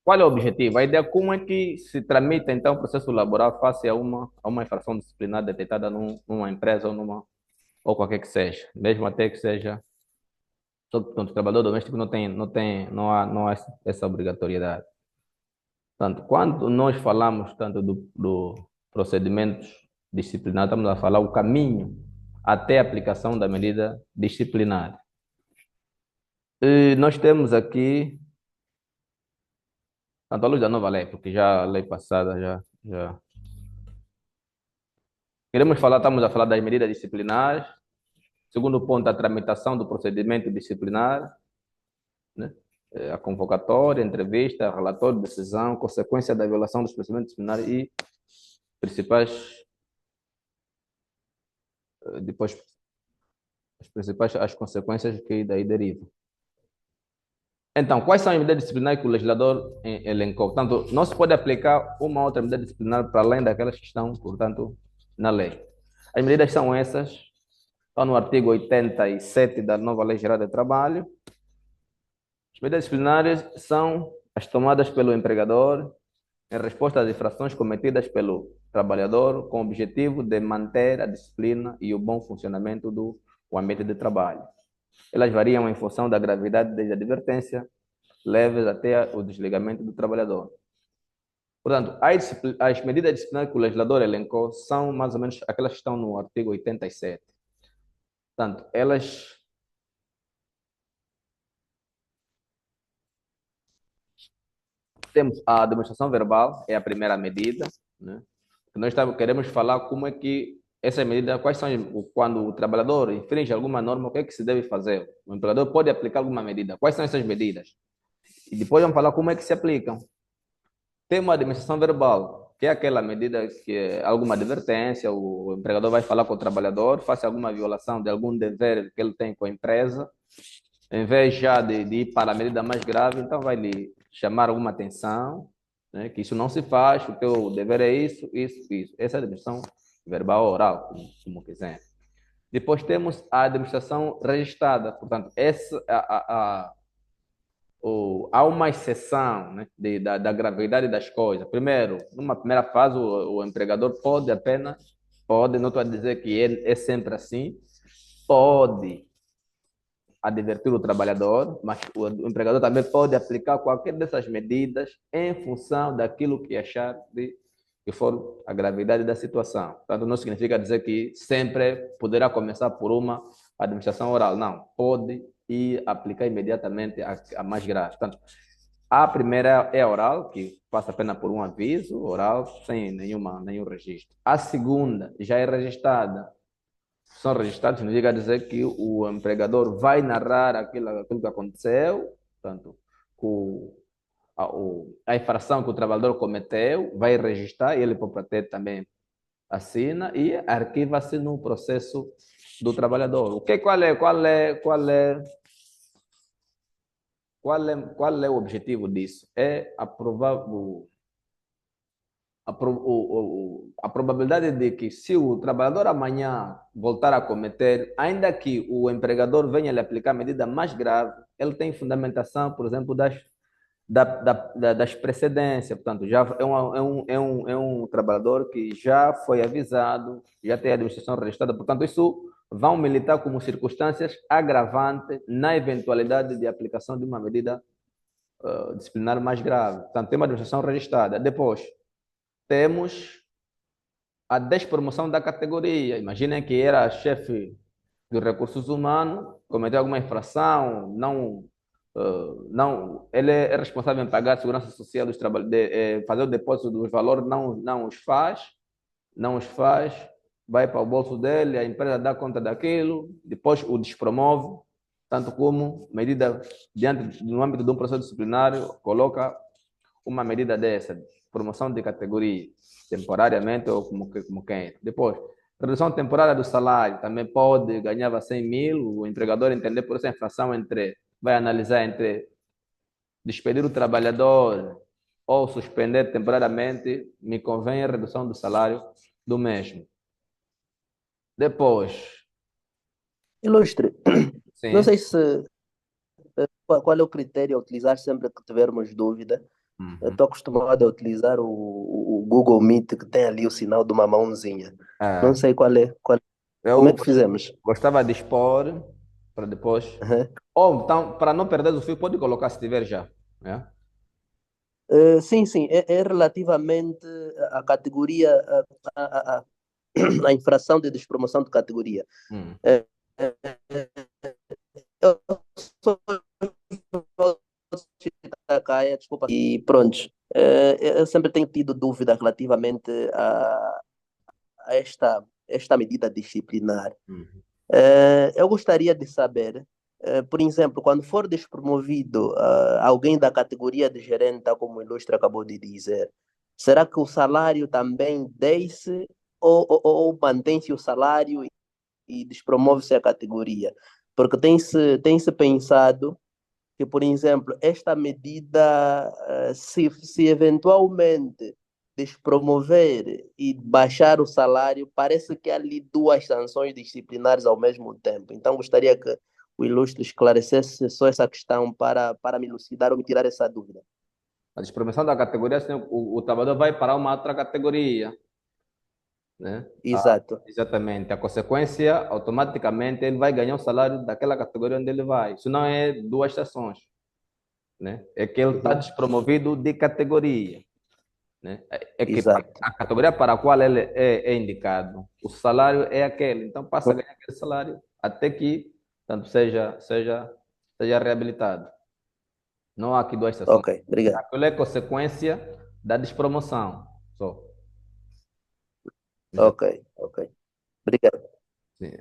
Qual é o objetivo? A ideia é como é que se tramita, então, o processo laboral face a uma infração disciplinar detectada numa empresa ou qualquer que seja, mesmo até que seja, o trabalhador doméstico não há essa obrigatoriedade. Portanto, quando nós falamos tanto do procedimentos disciplinares, estamos a falar o caminho até a aplicação da medida disciplinar. E nós temos aqui, tanto à luz da nova lei, porque já a lei passada já. Queremos falar, estamos a falar das medidas disciplinares. Segundo ponto, a tramitação do procedimento disciplinar, né? A convocatória, a entrevista, relatório, decisão, consequência da violação dos procedimentos disciplinares e principais, depois, as consequências que daí derivam. Então, quais são as medidas disciplinares que o legislador elencou? Portanto, não se pode aplicar uma outra medida disciplinar para além daquelas que estão, portanto, na lei. As medidas são essas, estão no artigo 87 da nova Lei Geral de Trabalho. As medidas disciplinares são as tomadas pelo empregador em resposta às infrações cometidas pelo trabalhador com o objetivo de manter a disciplina e o bom funcionamento do ambiente de trabalho. Elas variam em função da gravidade, desde a advertência leves até o desligamento do trabalhador. Portanto, as medidas disciplinares que o legislador elencou são mais ou menos aquelas que estão no artigo 87. Portanto, elas temos a demonstração verbal, é a primeira medida, né? Nós queremos falar como é que essa medida, quais são, quando o trabalhador infringe alguma norma, o que é que se deve fazer? O empregador pode aplicar alguma medida. Quais são essas medidas? E depois vamos falar como é que se aplicam. Tem uma demonstração verbal, que é aquela medida que é alguma advertência, o empregador vai falar com o trabalhador, faça alguma violação de algum dever que ele tem com a empresa, em vez já de ir para a medida mais grave, então vai lhe chamar alguma atenção, né, que isso não se faz, o teu dever é isso, isso, isso. Essa é a demonstração verbal ou oral, como quiser. Depois temos a demonstração registrada, portanto, há uma exceção, né, da gravidade das coisas. Primeiro, numa primeira fase, o empregador pode, não estou a dizer que é sempre assim, pode advertir o trabalhador, mas o empregador também pode aplicar qualquer dessas medidas em função daquilo que achar que for a gravidade da situação. Portanto, não significa dizer que sempre poderá começar por uma administração oral. Não, pode e aplicar imediatamente a mais grave. Portanto, a primeira é a oral, que passa apenas por um aviso oral, sem nenhum registro. A segunda já é registrada, são registrados, significa dizer que o empregador vai narrar aquilo que aconteceu, portanto, a infração que o trabalhador cometeu, vai registrar, e ele próprio ter também assina e arquiva-se no processo do trabalhador. Qual é o objetivo disso? É aprovar a probabilidade de que, se o trabalhador amanhã voltar a cometer, ainda que o empregador venha lhe aplicar medida mais grave, ele tem fundamentação, por exemplo, das precedências. Portanto, já é um trabalhador que já foi avisado, já tem a administração registrada. Portanto, isso vão militar como circunstâncias agravantes na eventualidade de aplicação de uma medida disciplinar mais grave. Portanto, tem uma administração registrada. Depois, temos a despromoção da categoria. Imaginem que era chefe de recursos humanos, cometeu alguma infração, ele é responsável em pagar a segurança social dos trabalhadores, fazer o depósito dos valores, não os faz, vai para o bolso dele, a empresa dá conta daquilo, depois o despromove, tanto como medida, no âmbito de um processo disciplinário, coloca uma medida dessa, promoção de categoria, temporariamente ou como quem. Depois, redução temporária do salário, também pode, ganhava 100 mil, o empregador entender por essa infração vai analisar entre despedir o trabalhador ou suspender temporariamente, me convém a redução do salário do mesmo. Depois, Ilustre, não sim, sei se Qual é o critério a utilizar sempre que tivermos dúvida? Eu Uhum. estou acostumado a utilizar o Google Meet, que tem ali o sinal de uma mãozinha. Não É, sei qual é. Como é eu que fizemos? gostava de expor para depois. Aham. Ou então, para não perder o fio, pode colocar se tiver já. É? Sim, sim, é relativamente à categoria, a a infração de despromoção de categoria. Uhum. É, é, eu só vou citar cá, desculpa. E pronto, eu sempre tenho tido dúvida relativamente a esta medida disciplinar. Uhum. Eu gostaria de saber, por exemplo, quando for despromovido alguém da categoria de gerente, tal como o Ilustre acabou de dizer, será que o salário também desce ou mantém-se o salário e despromove-se a categoria? Porque tem-se pensado que, por exemplo, esta medida, se eventualmente despromover e baixar o salário, parece que há ali duas sanções disciplinares ao mesmo tempo. Então, gostaria que o Ilustre esclarecesse só essa questão para me elucidar ou me tirar essa dúvida. A despromoção da categoria, senão o trabalhador vai para uma outra categoria, né? Exato. Exatamente. A consequência, automaticamente, ele vai ganhar o salário daquela categoria onde ele vai. Isso não é duas estações, né? É que ele está Uhum. despromovido de categoria, né? É que Exato. a categoria para a qual ele é indicado, o salário é aquele. Então passa a ganhar aquele salário até que tanto seja reabilitado. Não há aqui duas estações. Ok, obrigado. Aquilo é consequência da despromoção. Só. Ok, ok. Obrigado. Sim.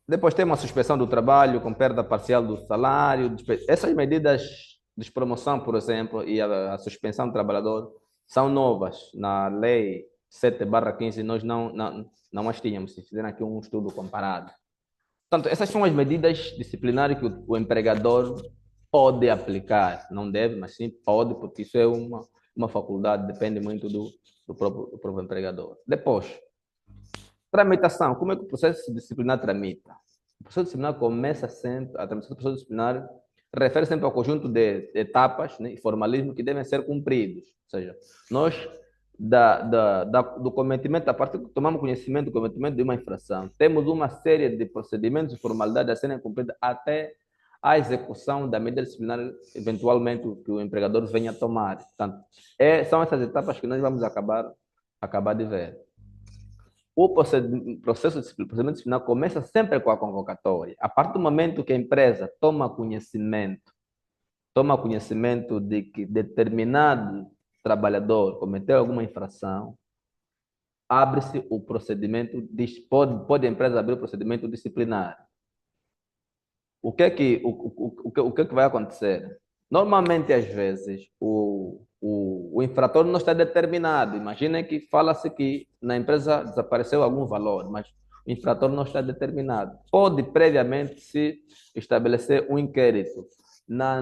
Depois tem uma suspensão do trabalho com perda parcial do salário. Essas medidas de promoção, por exemplo, e a suspensão do trabalhador são novas. Na lei 7/15 nós não as tínhamos. Se fizeram aqui um estudo comparado. Portanto, essas são as medidas disciplinares que o empregador pode aplicar. Não deve, mas sim pode, porque isso é uma faculdade, depende muito do próprio empregador. Depois, tramitação. Como é que o processo disciplinar tramita? O processo disciplinar começa sempre, a tramitação do processo disciplinar refere sempre ao conjunto de etapas, né, e formalismo que devem ser cumpridos. Ou seja, nós, do cometimento, a partir que tomamos conhecimento do cometimento de uma infração, temos uma série de procedimentos e formalidades a serem cumpridas até a execução da medida disciplinar, eventualmente, que o empregador venha a tomar. Portanto, são essas etapas que nós vamos acabar de ver. O procedimento disciplinar começa sempre com a convocatória. A partir do momento que a empresa toma conhecimento de que determinado trabalhador cometeu alguma infração, abre-se o procedimento, pode a empresa abrir o procedimento disciplinar. O que é que vai acontecer? Normalmente, às vezes, o infrator não está determinado. Imaginem que fala-se que na empresa desapareceu algum valor, mas o infrator não está determinado. Pode previamente se estabelecer um inquérito. Na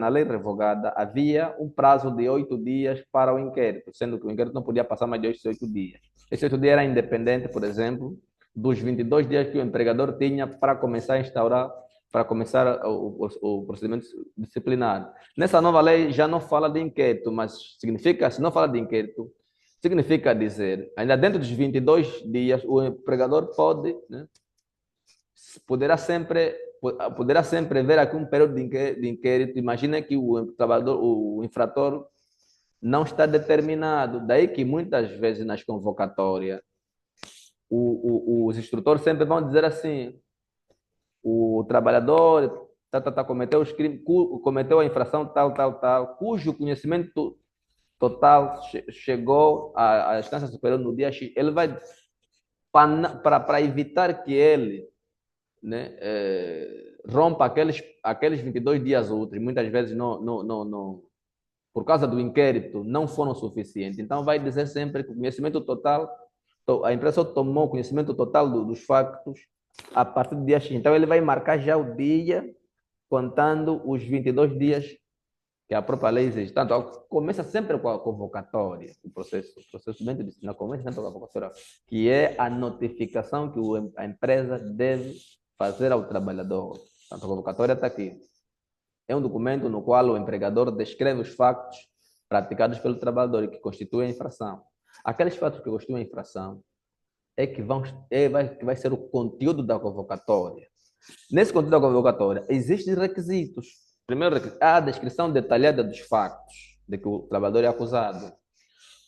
lei revogada, havia um prazo de 8 dias para o inquérito, sendo que o inquérito não podia passar mais de 8 dias. Esse 8 dias era independente, por exemplo, dos 22 dias que o empregador tinha para começar a instaurar, para começar o procedimento disciplinar. Nessa nova lei já não fala de inquérito, mas significa, se não fala de inquérito, significa dizer, ainda dentro dos 22 dias, o empregador pode, né, poderá sempre ver aqui um período de inquérito. Imagina que o trabalhador, o infrator, não está determinado. Daí que muitas vezes nas convocatórias os instrutores sempre vão dizer assim: o trabalhador cometeu os crimes, cometeu a infração tal, tal, tal, cujo conhecimento total chegou à instância superior no dia X. Ele vai, para evitar que ele, né, rompa aqueles 22 dias úteis, muitas vezes não, por causa do inquérito, não foram suficientes. Então, vai dizer sempre que o conhecimento total, a empresa tomou conhecimento total dos factos a partir do dia X. Então, ele vai marcar já o dia, contando os 22 dias que a própria lei exige. Tanto, começa sempre com a convocatória, o procedimento disciplinar começa sempre com a convocatória, que é a notificação que a empresa deve fazer ao trabalhador. Tanto, a convocatória está aqui. é um documento no qual o empregador descreve os factos praticados pelo trabalhador e que constituem a infração. Aqueles fatos que constituem a infração é que vai ser o conteúdo da convocatória. Nesse conteúdo da convocatória, existem requisitos. Primeiro requisito, a descrição detalhada dos factos de que o trabalhador é acusado.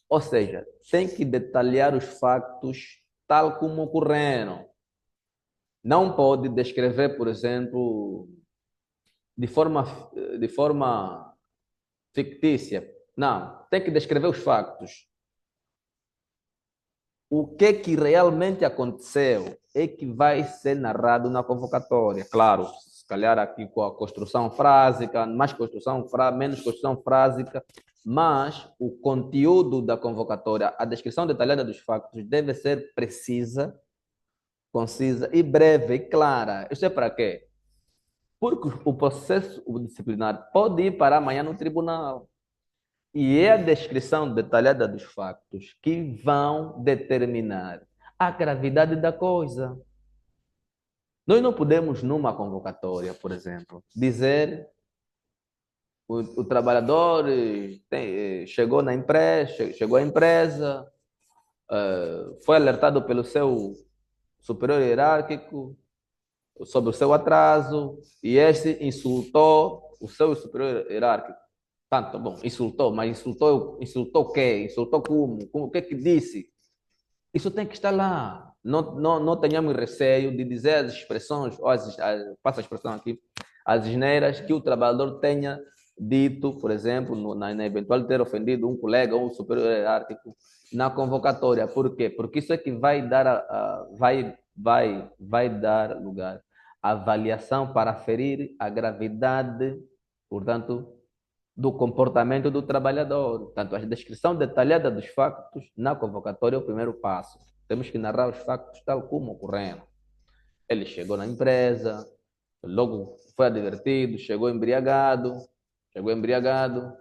Ou seja, tem que detalhar os factos tal como ocorreram. Não pode descrever, por exemplo, de forma fictícia. Não, tem que descrever os factos. O que realmente aconteceu é que vai ser narrado na convocatória. Claro, se calhar aqui com a construção frásica, mais construção, menos construção frásica, mas o conteúdo da convocatória, a descrição detalhada dos factos deve ser precisa, concisa e breve e clara. Isso é para quê? Porque o processo disciplinar pode ir para amanhã no tribunal. E é a descrição detalhada dos factos que vão determinar a gravidade da coisa. Nós não podemos, numa convocatória, por exemplo, dizer o trabalhador chegou à empresa, foi alertado pelo seu superior hierárquico sobre o seu atraso e este insultou o seu superior hierárquico. Tanto, bom, insultou, mas insultou o quê? Insultou como? O que é que disse? Isso tem que estar lá. Não tenhamos receio de dizer as expressões, ou passa a expressão aqui, as asneiras que o trabalhador tenha dito, por exemplo, na eventual de ter ofendido um colega ou um superior hierárquico na convocatória. Por quê? Porque isso é que vai dar, vai dar lugar à avaliação para aferir a gravidade, portanto, do comportamento do trabalhador. Portanto, a descrição detalhada dos factos na convocatória é o primeiro passo. Temos que narrar os factos tal como ocorreram. Ele chegou na empresa, logo foi advertido, chegou embriagado,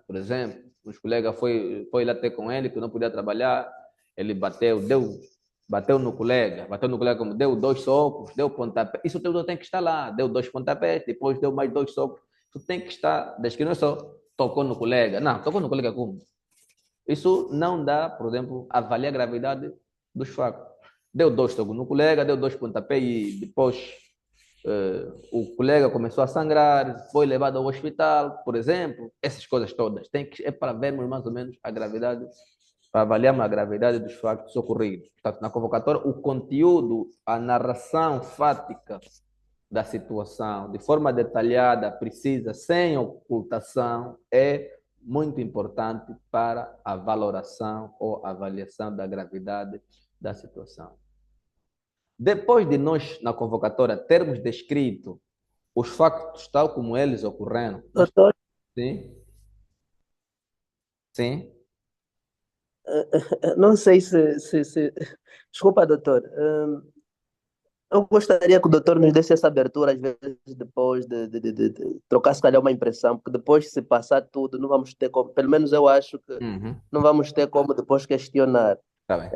por exemplo, os colegas foi lá ter com ele que não podia trabalhar, ele bateu no colega como deu 2 socos, deu pontapé, isso tudo tem que estar lá, deu 2 pontapés, depois deu mais 2 socos, isso tem que estar descrito, não é só tocou no colega, não, tocou no colega como? Isso não dá, por exemplo, avaliar a gravidade dos factos. Deu 2 tocos no colega, deu 2 pontapés e depois o colega começou a sangrar, foi levado ao hospital, por exemplo, essas coisas todas. É para vermos mais ou menos a gravidade, para avaliarmos a gravidade dos factos ocorridos. Portanto, na convocatória, o conteúdo, a narração fática da situação, de forma detalhada, precisa, sem ocultação, é muito importante para a valoração ou avaliação da gravidade da situação. Depois de nós, na convocatória, termos descrito os factos tal como eles ocorreram. Doutor, Sim? Sim? não sei Desculpa, doutor. Eu gostaria que o doutor nos desse essa abertura, às vezes, depois de trocar, se calhar, uma impressão, porque depois, se passar tudo, não vamos ter como, pelo menos eu acho que Uhum. não vamos ter como depois questionar. Tá bem.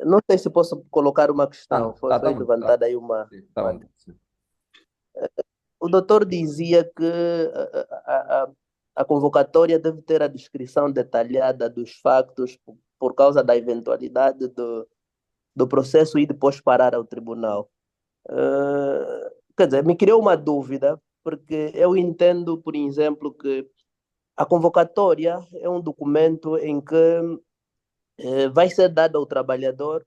Não sei se posso colocar uma questão, foi Bom, tá. levantada aí uma. Sim, tá bom. Sim. O doutor dizia que a convocatória deve ter a descrição detalhada dos factos por causa da eventualidade do processo e depois parar ao tribunal. Quer dizer, me criou uma dúvida, porque eu entendo, por exemplo, que a convocatória é um documento em que vai ser dado ao trabalhador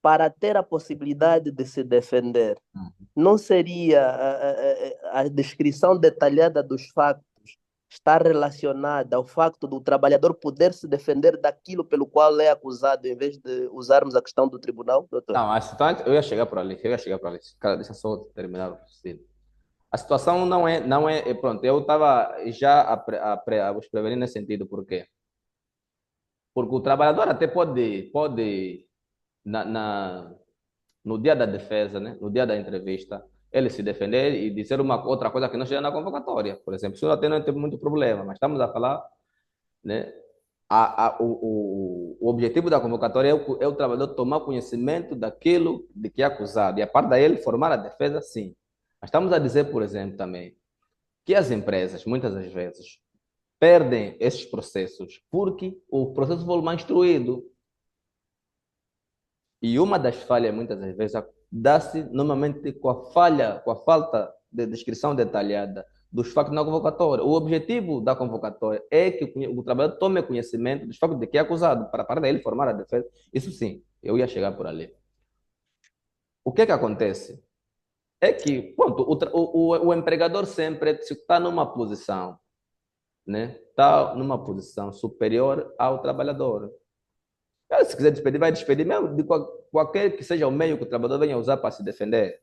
para ter a possibilidade de se defender. Uhum. Não seria a descrição detalhada dos factos estar relacionada ao facto do trabalhador poder se defender daquilo pelo qual é acusado, em vez de usarmos a questão do tribunal, doutor? Não, a situação, eu ia chegar para ali, Cara, deixa eu só terminar o raciocínio. A situação pronto, eu estava já a vos prevenir nesse sentido, por quê? Porque o trabalhador até pode no dia da defesa, né, no dia da entrevista, ele se defender e dizer uma outra coisa que não esteja na convocatória. Por exemplo, isso até não tem muito problema, mas estamos a falar, né, o objetivo da convocatória é o trabalhador tomar conhecimento daquilo de que é acusado e a parte daí ele formar a defesa, sim. Mas estamos a dizer, por exemplo, também, que as empresas, muitas das vezes, perdem esses processos porque o processo foi mal instruído. E uma das falhas, muitas das vezes, dá-se normalmente com a falha, com a falta de descrição detalhada dos factos na convocatória. O objetivo da convocatória é que o trabalhador tome conhecimento dos factos de que é acusado, para daí ele formar a defesa. Isso sim, eu ia chegar por ali. O que é que acontece? É que, ponto, o empregador sempre está numa posição, né? Está numa posição superior ao trabalhador. Se quiser despedir, vai despedir, mesmo de qualquer que seja o meio que o trabalhador venha usar para se defender.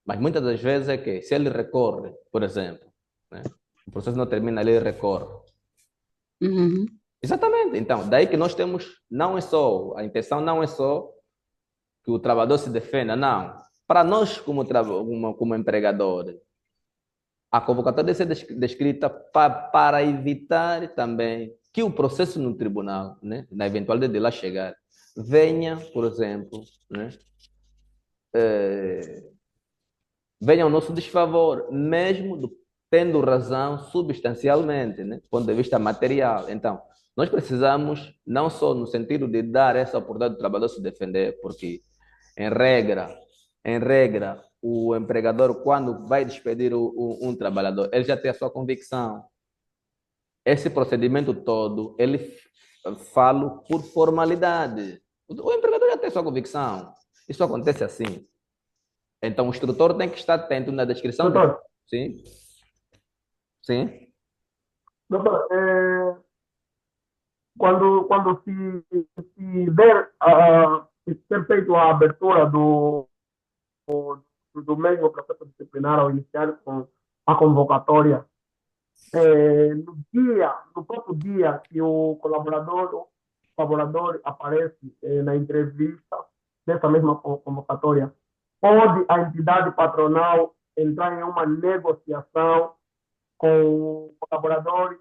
Mas muitas das vezes é que, se ele recorre, por exemplo, né? O processo não termina, ele recorre. Uhum. Exatamente. Então, daí que nós temos, não é só, a intenção não é só que o trabalhador se defenda, não. Para nós, como empregadores, a convocatória deve ser descrita para evitar também que o processo no tribunal, né, na eventualidade de lá chegar, venha, por exemplo, né, venha ao nosso desfavor, mesmo tendo razão substancialmente, né, do ponto de vista material. Então, nós precisamos, não só no sentido de dar essa oportunidade do trabalhador se defender, porque, em regra, o empregador, quando vai despedir um trabalhador, ele já tem a sua convicção. Esse procedimento todo, ele falo por formalidade. O empregador já tem sua convicção. Isso acontece assim. Então, o instrutor tem que estar atento na descrição. Doutor, Sim, sim, doutor, quando se der ser feito a abertura do mesmo processo disciplinar ao iniciar com a convocatória, no próprio dia que o colaborador aparece na entrevista dessa mesma convocatória, pode a entidade patronal entrar em uma negociação com o colaborador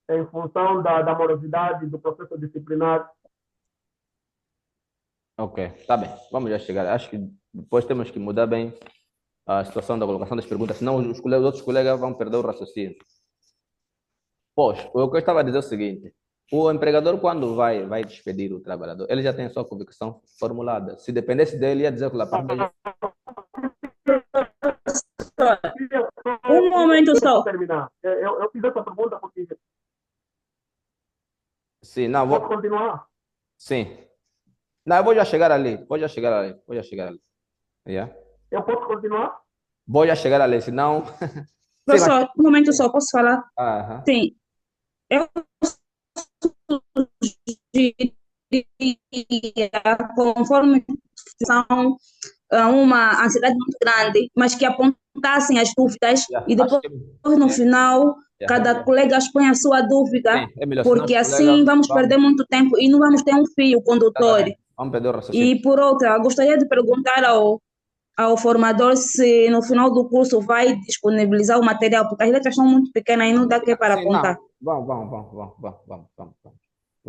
em função da morosidade do processo disciplinar. ok, tá bem. Vamos já chegar. Acho que depois temos que mudar bem a situação da colocação das perguntas, senão os outros colegas vão perder o raciocínio. Pois, o que eu estava a dizer é o seguinte: o empregador, quando vai despedir o trabalhador, ele já tem a sua convicção formulada. Se dependesse dele, ia dizer que lá para Um momento só. Terminar. Eu fiz essa pergunta porque sim, não, posso continuar. sim. Não, eu vou já chegar ali. Vou já chegar ali. Vou já chegar ali. Yeah. Eu posso continuar? Vou já chegar ali, senão. Sim, mas. Professor, um momento só, posso falar? Aham. Sim, eu conforme são uma ansiedade muito grande, mas que apontassem as dúvidas Yeah. e Acho depois que. no final Yeah, é cada melhor. colega expõe a sua dúvida, Sim, é melhor, senão porque os assim colegas vamos vão. perder muito tempo e não vamos ter um fio condutor. Exatamente. Vamos perder o raciocínio. E por outra, gostaria de perguntar ao formador se no final do curso vai disponibilizar o material, porque as letras são muito pequenas e não dá que para Sim, não. apontar. Vamos.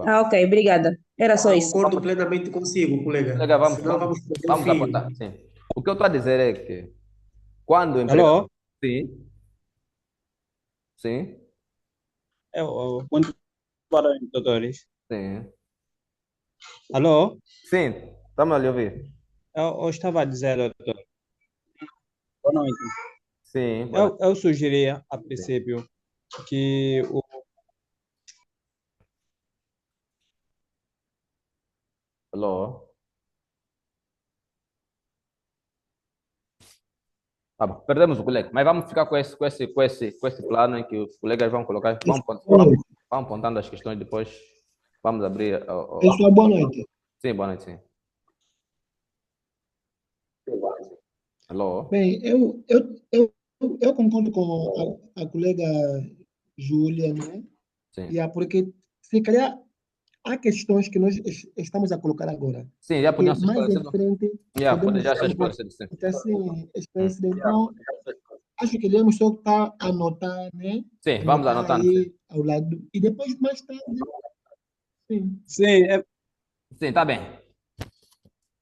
Ah, ok, obrigada. Era só isso. Concordo plenamente consigo, colega. Colega, Senão vamos perder o vamos fio. apontar. Sim. O que eu estou a dizer é que quando o empregador. Alô? Sim, sim, Quanto para os doutores? sim. Alô? Sim, estamos a lhe ouvir. Eu estava a dizer, doutor, boa noite. Sim, bora. Eu sugeria, a Sim. princípio, que o Alô? Tá bom, perdemos o colega, mas vamos ficar com esse plano em que os colegas vão colocar, vão apontando as questões depois. Vamos abrir. Pessoal, boa noite. Sim, boa noite, sim. Alô? Bem, eu concordo com a colega Júlia, né? Sim. Porque se calhar há questões que nós estamos a colocar agora, Sim, já que podiam ser mais em esclarecidos. frente Pode podemos já ser estar esclarecido, sim. assim, esclarecido. Então, acho que devemos só estar a anotar, né? Sim, vamos anotando. Sim, Aí ao lado. E depois, mais tarde, sim. sim, sim, tá bem.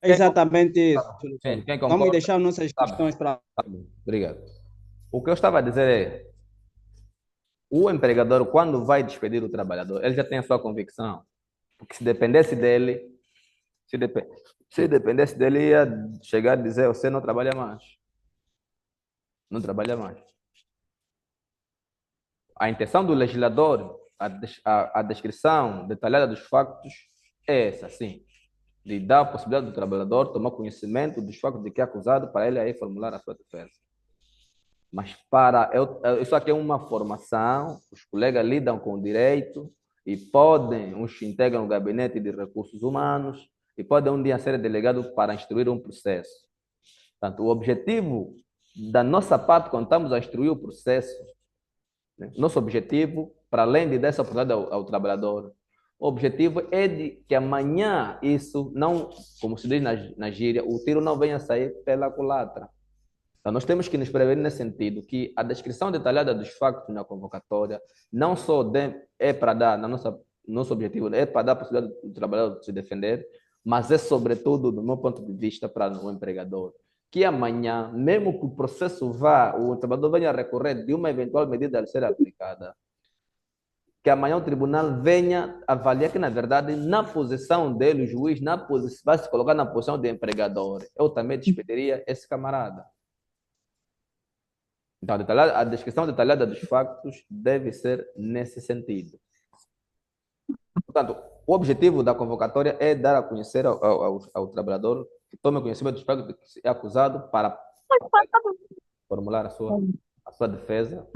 é exatamente isso. Sim, quem Vamos concorda? deixar nossas Tá bem. questões para. Tá bem. Obrigado. O que eu estava a dizer é, o empregador, quando vai despedir o trabalhador, ele já tem a sua convicção. Porque se dependesse dele, se, dep se dependesse dele, ia chegar a dizer, você não trabalha mais. Não trabalha mais. A intenção do legislador, a descrição detalhada dos factos é essa, sim. De dar a possibilidade do trabalhador tomar conhecimento dos factos de que é acusado para ele aí formular a sua defesa. Mas isso aqui é uma formação, os colegas lidam com o direito e podem, uns integram o gabinete de recursos humanos e podem um dia ser delegados para instruir um processo. Portanto, o objetivo da nossa parte, quando estamos a instruir o processo, né, nosso objetivo, para além de dar essa oportunidade ao trabalhador, o objetivo é de que amanhã isso não, como se diz na gíria, o tiro não venha sair pela culatra. Então, nós temos que nos prevenir nesse sentido, que a descrição detalhada dos factos na convocatória não só é para dar, nosso objetivo é para dar a possibilidade do trabalhador de se defender, mas é sobretudo, do meu ponto de vista, para o empregador. Que amanhã, mesmo que o processo o trabalhador venha a recorrer de uma eventual medida a ser aplicada, que amanhã o tribunal venha avaliar que, na verdade, na posição dele, o juiz vai se colocar na posição de empregador. Eu também despediria esse camarada. Então, a descrição detalhada dos factos deve ser nesse sentido. Portanto, o objetivo da convocatória é dar a conhecer ao trabalhador que tome conhecimento dos factos de que é acusado para formular a sua defesa,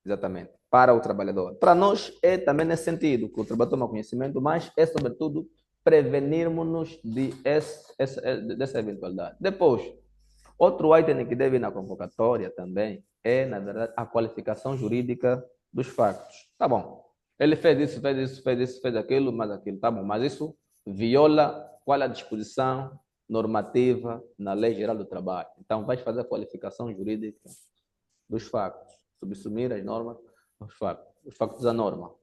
exatamente, para o trabalhador. Para nós é também nesse sentido, que o trabalhador toma conhecimento, mas é sobretudo prevenirmos-nos dessa eventualidade. Depois, outro item que deve ir na convocatória também é, na verdade, a qualificação jurídica dos factos. Tá bom, ele fez isso, fez isso, fez isso, fez aquilo, mas aquilo, tá bom, mas isso viola qual é a disposição normativa na Lei Geral do Trabalho. Então, vai fazer a qualificação jurídica dos factos, subsumir as normas os factos da norma.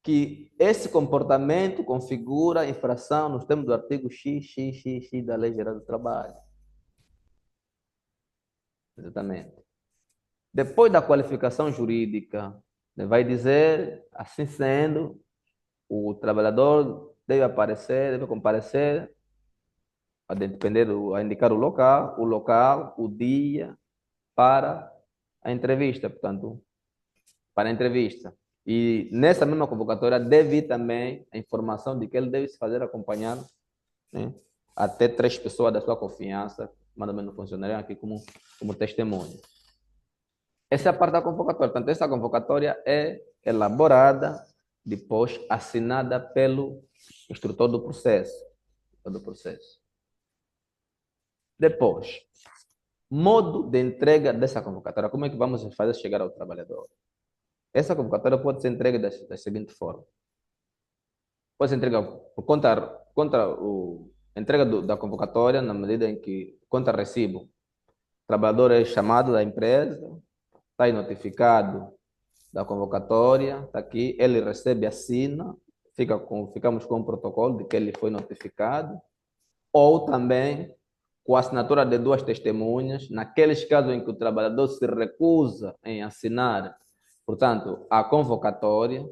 Que esse comportamento configura infração nos termos do artigo XXX da Lei Geral do Trabalho. Exatamente. Depois da qualificação jurídica, vai dizer, assim sendo, o trabalhador deve comparecer, a indicar o local, o dia para a entrevista, portanto, para a entrevista. E nessa mesma convocatória deve ir também a informação de que ele deve se fazer acompanhar, né, até 3 pessoas da sua confiança, mais ou menos funcionariam aqui como testemunho. Essa é a parte da convocatória. Portanto, essa convocatória é elaborada, depois assinada pelo instrutor do processo. Depois, modo de entrega dessa convocatória. Como é que vamos fazer chegar ao trabalhador? Essa convocatória pode ser entregue da seguinte forma. Pode ser entregue por entrega da convocatória, na medida em que, contra recibo, o trabalhador é chamado da empresa, está aí notificado da convocatória, está aqui, ele recebe, assina, ficamos com o protocolo de que ele foi notificado, ou também com a assinatura de 2 testemunhas, naqueles casos em que o trabalhador se recusa em assinar, portanto, a convocatória,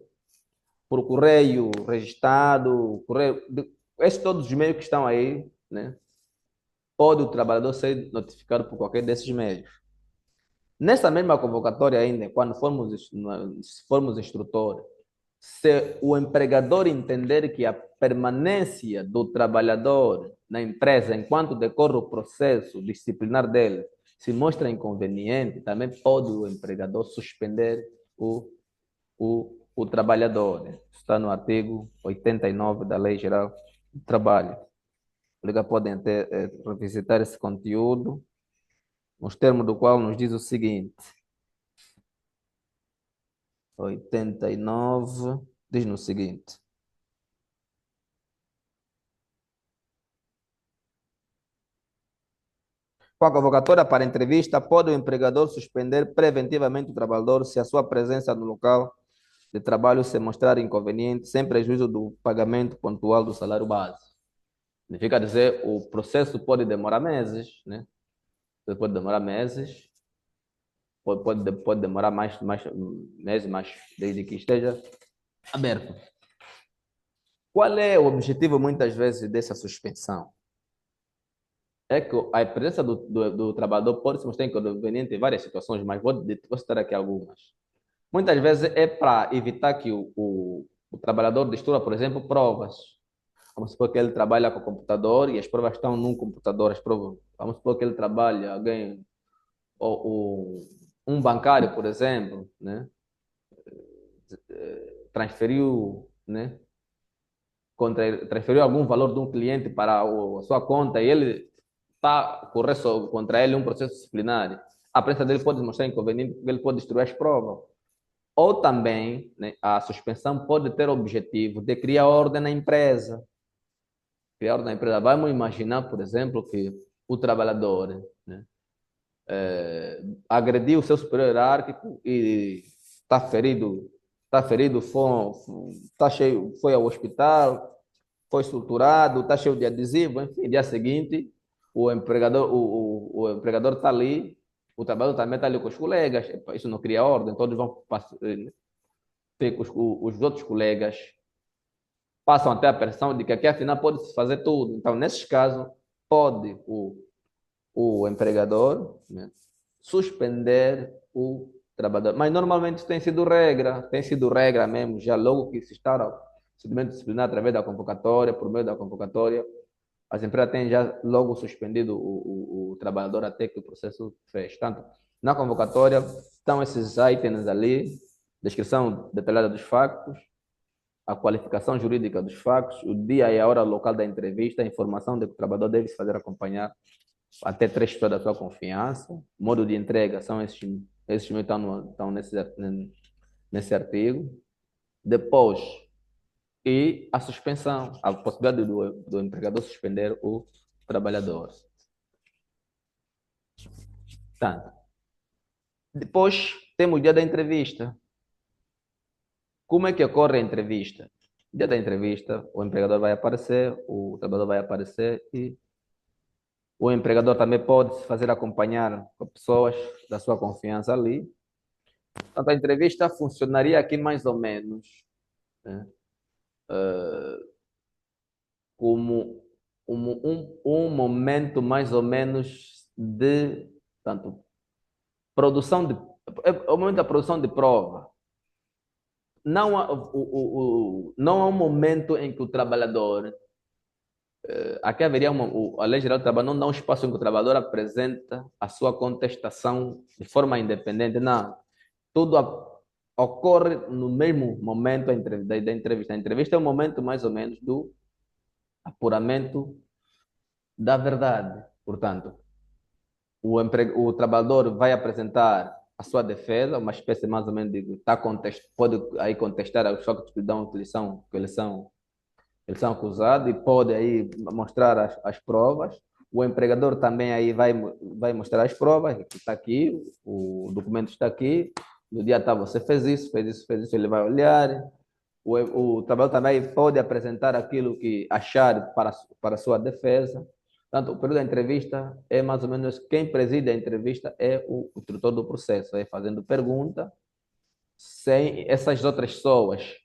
por correio registrado, esses todos os meios que estão aí, né? Pode o trabalhador ser notificado por qualquer desses meios. Nessa mesma convocatória ainda, quando formos instrutor, se o empregador entender que a permanência do trabalhador na empresa enquanto decorre o processo disciplinar dele se mostra inconveniente, também pode o empregador suspender o trabalhador. Está no artigo 89 da Lei Geral do Trabalho. Os colegas podem até revisitar esse conteúdo, nos termos do qual nos diz o seguinte: 89 diz-nos o seguinte: com a convocatória para entrevista, pode o empregador suspender preventivamente o trabalhador se a sua presença no local de trabalho se mostrar inconveniente, sem prejuízo do pagamento pontual do salário base. Significa dizer, o processo pode demorar meses, né? Pode demorar meses, pode demorar mais meses, mas desde que esteja aberto. Qual é o objetivo, muitas vezes, dessa suspensão? É que a presença do trabalhador pode se mostrar inconveniente em várias situações, mas vou citar aqui algumas. Muitas vezes é para evitar que o trabalhador destrua, por exemplo, provas. Vamos supor que ele trabalha com computador e as provas estão num computador. Vamos supor que ele trabalha, um bancário, por exemplo, né? Transferiu, né? Transferiu algum valor de um cliente para a sua conta e ele está correndo contra ele um processo disciplinar. A presença dele pode mostrar inconveniente porque ele pode destruir as provas. Ou também, né, a suspensão pode ter o objetivo de criar ordem na empresa. Criar ordem na empresa. Vamos imaginar, por exemplo, que o trabalhador, né, agrediu o seu superior hierárquico e está ferido, foi ao hospital, foi estruturado, está cheio de adesivo, enfim, dia seguinte, o empregador está ali, o trabalhador também está ali com os colegas, isso não cria ordem, todos vão passar, os outros colegas passam até a pressão de que aqui afinal pode-se fazer tudo. Então, nesses casos, pode o empregador, né, suspender o trabalhador. Mas normalmente tem sido regra mesmo, já logo que se instaura o procedimento disciplinar através da convocatória, por meio da convocatória, as empresas têm já logo suspendido o trabalhador até que o processo feche. Tanto na convocatória estão esses itens ali, descrição detalhada dos factos, a qualificação jurídica dos factos, o dia e a hora local da entrevista, a informação de que o trabalhador deve se fazer acompanhar até 3 pessoas da sua confiança, modo de entrega, são esses que estão nesse artigo. Depois, e a suspensão, a possibilidade do empregador suspender o trabalhador. Tanto. Depois, temos o dia da entrevista. Como é que ocorre a entrevista? No dia da entrevista, o empregador vai aparecer, o trabalhador vai aparecer e o empregador também pode se fazer acompanhar com pessoas da sua confiança ali. Portanto, a entrevista funcionaria aqui mais ou menos, né, como um momento mais ou menos de, tanto, produção de, é o momento da produção de prova. Não há um momento em que o trabalhador, aqui haveria a Lei Geral do Trabalho não dá um espaço em que o trabalhador apresenta a sua contestação de forma independente, não. Tudo ocorre no mesmo momento da entrevista. A entrevista é o momento mais ou menos do apuramento da verdade. Portanto, o trabalhador vai apresentar a sua defesa, uma espécie mais ou menos de pode aí contestar os factos que dão que eles são acusados e pode aí mostrar as provas. O empregador também aí vai mostrar as provas, que está aqui, o documento está aqui, no dia tal você fez isso, ele vai olhar. O trabalhador também pode apresentar aquilo que achar para a sua defesa. Portanto, o período da entrevista é mais ou menos, quem preside a entrevista é o instrutor do processo, fazendo pergunta, sem essas outras pessoas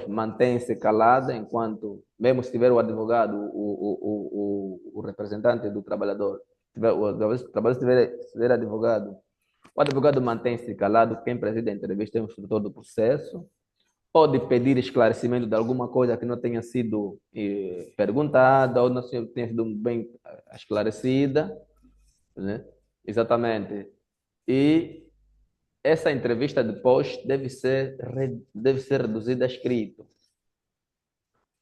mantêm-se caladas enquanto, mesmo se tiver o advogado, o representante do trabalhador, o trabalhador tiver advogado, o advogado mantém-se calado, quem preside a entrevista é o instrutor do processo, pode pedir esclarecimento de alguma coisa que não tenha sido perguntada ou não tenha sido bem esclarecida, né? Exatamente. E essa entrevista depois deve ser reduzida a escrito.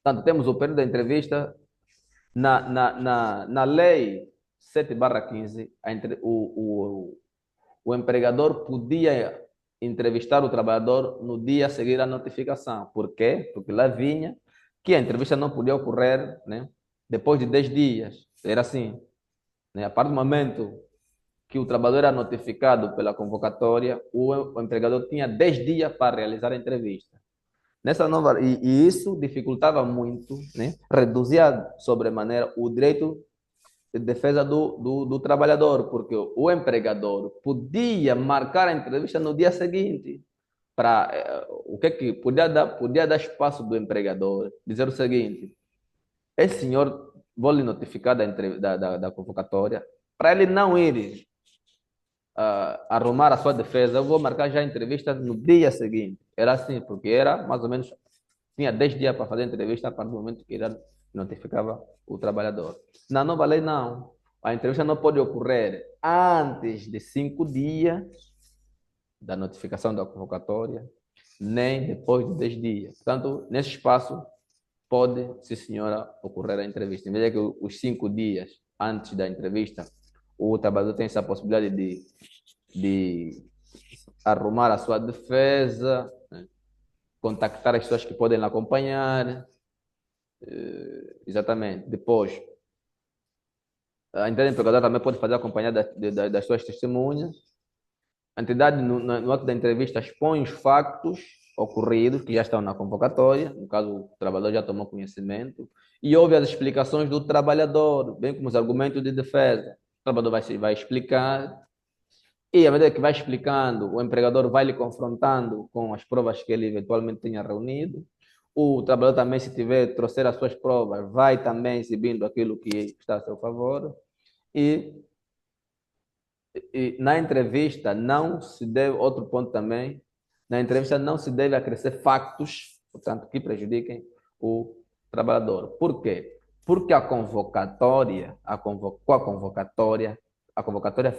Portanto, temos o período da entrevista na lei 7/15, o empregador podia entrevistar o trabalhador no dia a seguir à notificação. Por quê? Porque lá vinha que a entrevista não podia ocorrer, né, depois de 10 dias. Era assim, né? A partir do momento que o trabalhador era notificado pela convocatória, o empregador tinha 10 dias para realizar a entrevista. E isso dificultava muito, né? Reduzia sobremaneira o direito de defesa do trabalhador, porque o empregador podia marcar a entrevista no dia seguinte. O que podia dar espaço do empregador dizer o seguinte: esse senhor, vou lhe notificar da convocatória, para ele não ir arrumar a sua defesa, eu vou marcar já a entrevista no dia seguinte. Era assim, porque era mais ou menos, tinha 10 dias para fazer a entrevista a partir do momento que ele notificava o trabalhador. Na nova lei, não. A entrevista não pode ocorrer antes de 5 dias da notificação da convocatória, nem depois de 10 dias. Portanto, nesse espaço, pode, sim senhora, ocorrer a entrevista. Em vez de que os 5 dias antes da entrevista, o trabalhador tem essa possibilidade de arrumar a sua defesa, né? Contactar as pessoas que podem lhe acompanhar. Exatamente. Depois, a entidade empregadora também pode fazer acompanhar das suas testemunhas. A entidade, no ato da entrevista, expõe os factos ocorridos, que já estão na convocatória, no caso, o trabalhador já tomou conhecimento, e ouve as explicações do trabalhador, bem como os argumentos de defesa. O trabalhador vai explicar, e à medida que vai explicando, o empregador vai lhe confrontando com as provas que ele eventualmente tenha reunido. O trabalhador também, se trouxer as suas provas, vai também exibindo aquilo que está a seu favor. E na entrevista não se deve, outro ponto também, na entrevista não se deve acrescer factos, portanto, que prejudiquem o trabalhador. Por quê? Porque a convocatória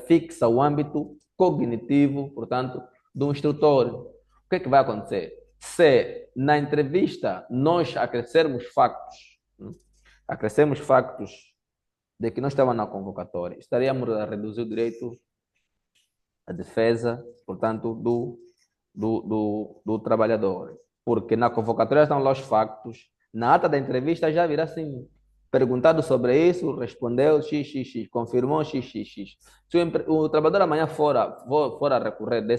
fixa o âmbito cognitivo, portanto, do instrutor. O que é que vai acontecer? Se na entrevista nós acrescermos factos de que não estavam na convocatória, estaríamos a reduzir o direito à defesa, portanto, do trabalhador. Porque na convocatória estão lá os factos, na ata da entrevista já virá assim, perguntado sobre isso, respondeu XXX, confirmou XXX. Se o trabalhador amanhã for a recorrer da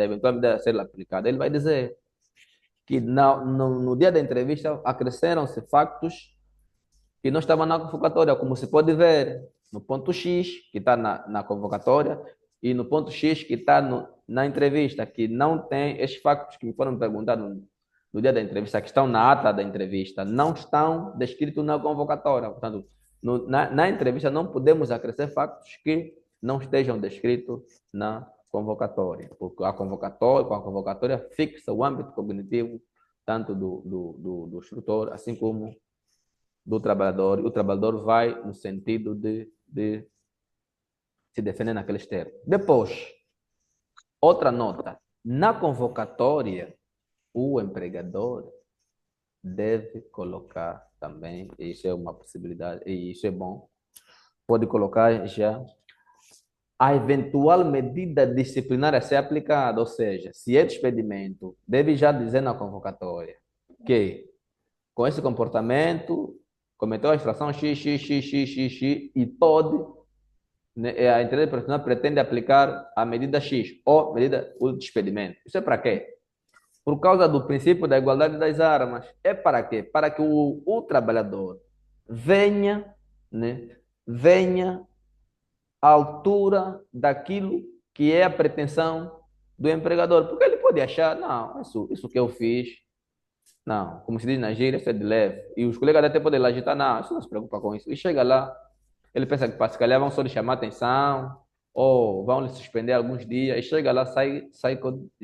eventual medida a ser aplicada, ele vai dizer que no dia da entrevista acresceram-se factos que não estavam na convocatória, como se pode ver no ponto X, que está na convocatória, e no ponto X, que está na entrevista, que não tem esses factos que me foram perguntados no dia da entrevista, que estão na ata da entrevista, não estão descritos na convocatória. Portanto, na entrevista não podemos acrescer factos que não estejam descritos na convocatória, porque com a convocatória fixa o âmbito cognitivo tanto do instrutor, assim como do trabalhador, e o trabalhador vai no sentido de se defender naqueles termos. Depois, outra nota, na convocatória, o empregador deve colocar também, e isso é uma possibilidade, e isso é bom, pode colocar já a eventual medida disciplinar a ser aplicada, ou seja, se é despedimento, deve já dizer na convocatória que com esse comportamento cometeu a infração XXXXX e pode, né, a entidade profissional pretende aplicar a medida X ou o despedimento. Isso é para quê? Por causa do princípio da igualdade das armas. É para quê? Para que o trabalhador venha, né, venha à altura daquilo que é a pretensão do empregador. Porque ele pode achar, não, isso que eu fiz, não, como se diz na gíria, isso é de leve. E os colegas até podem lá agitar, não, isso não se preocupa com isso. E chega lá, ele pensa que se calhar vão só lhe chamar atenção, ou vão lhe suspender alguns dias, e chega lá,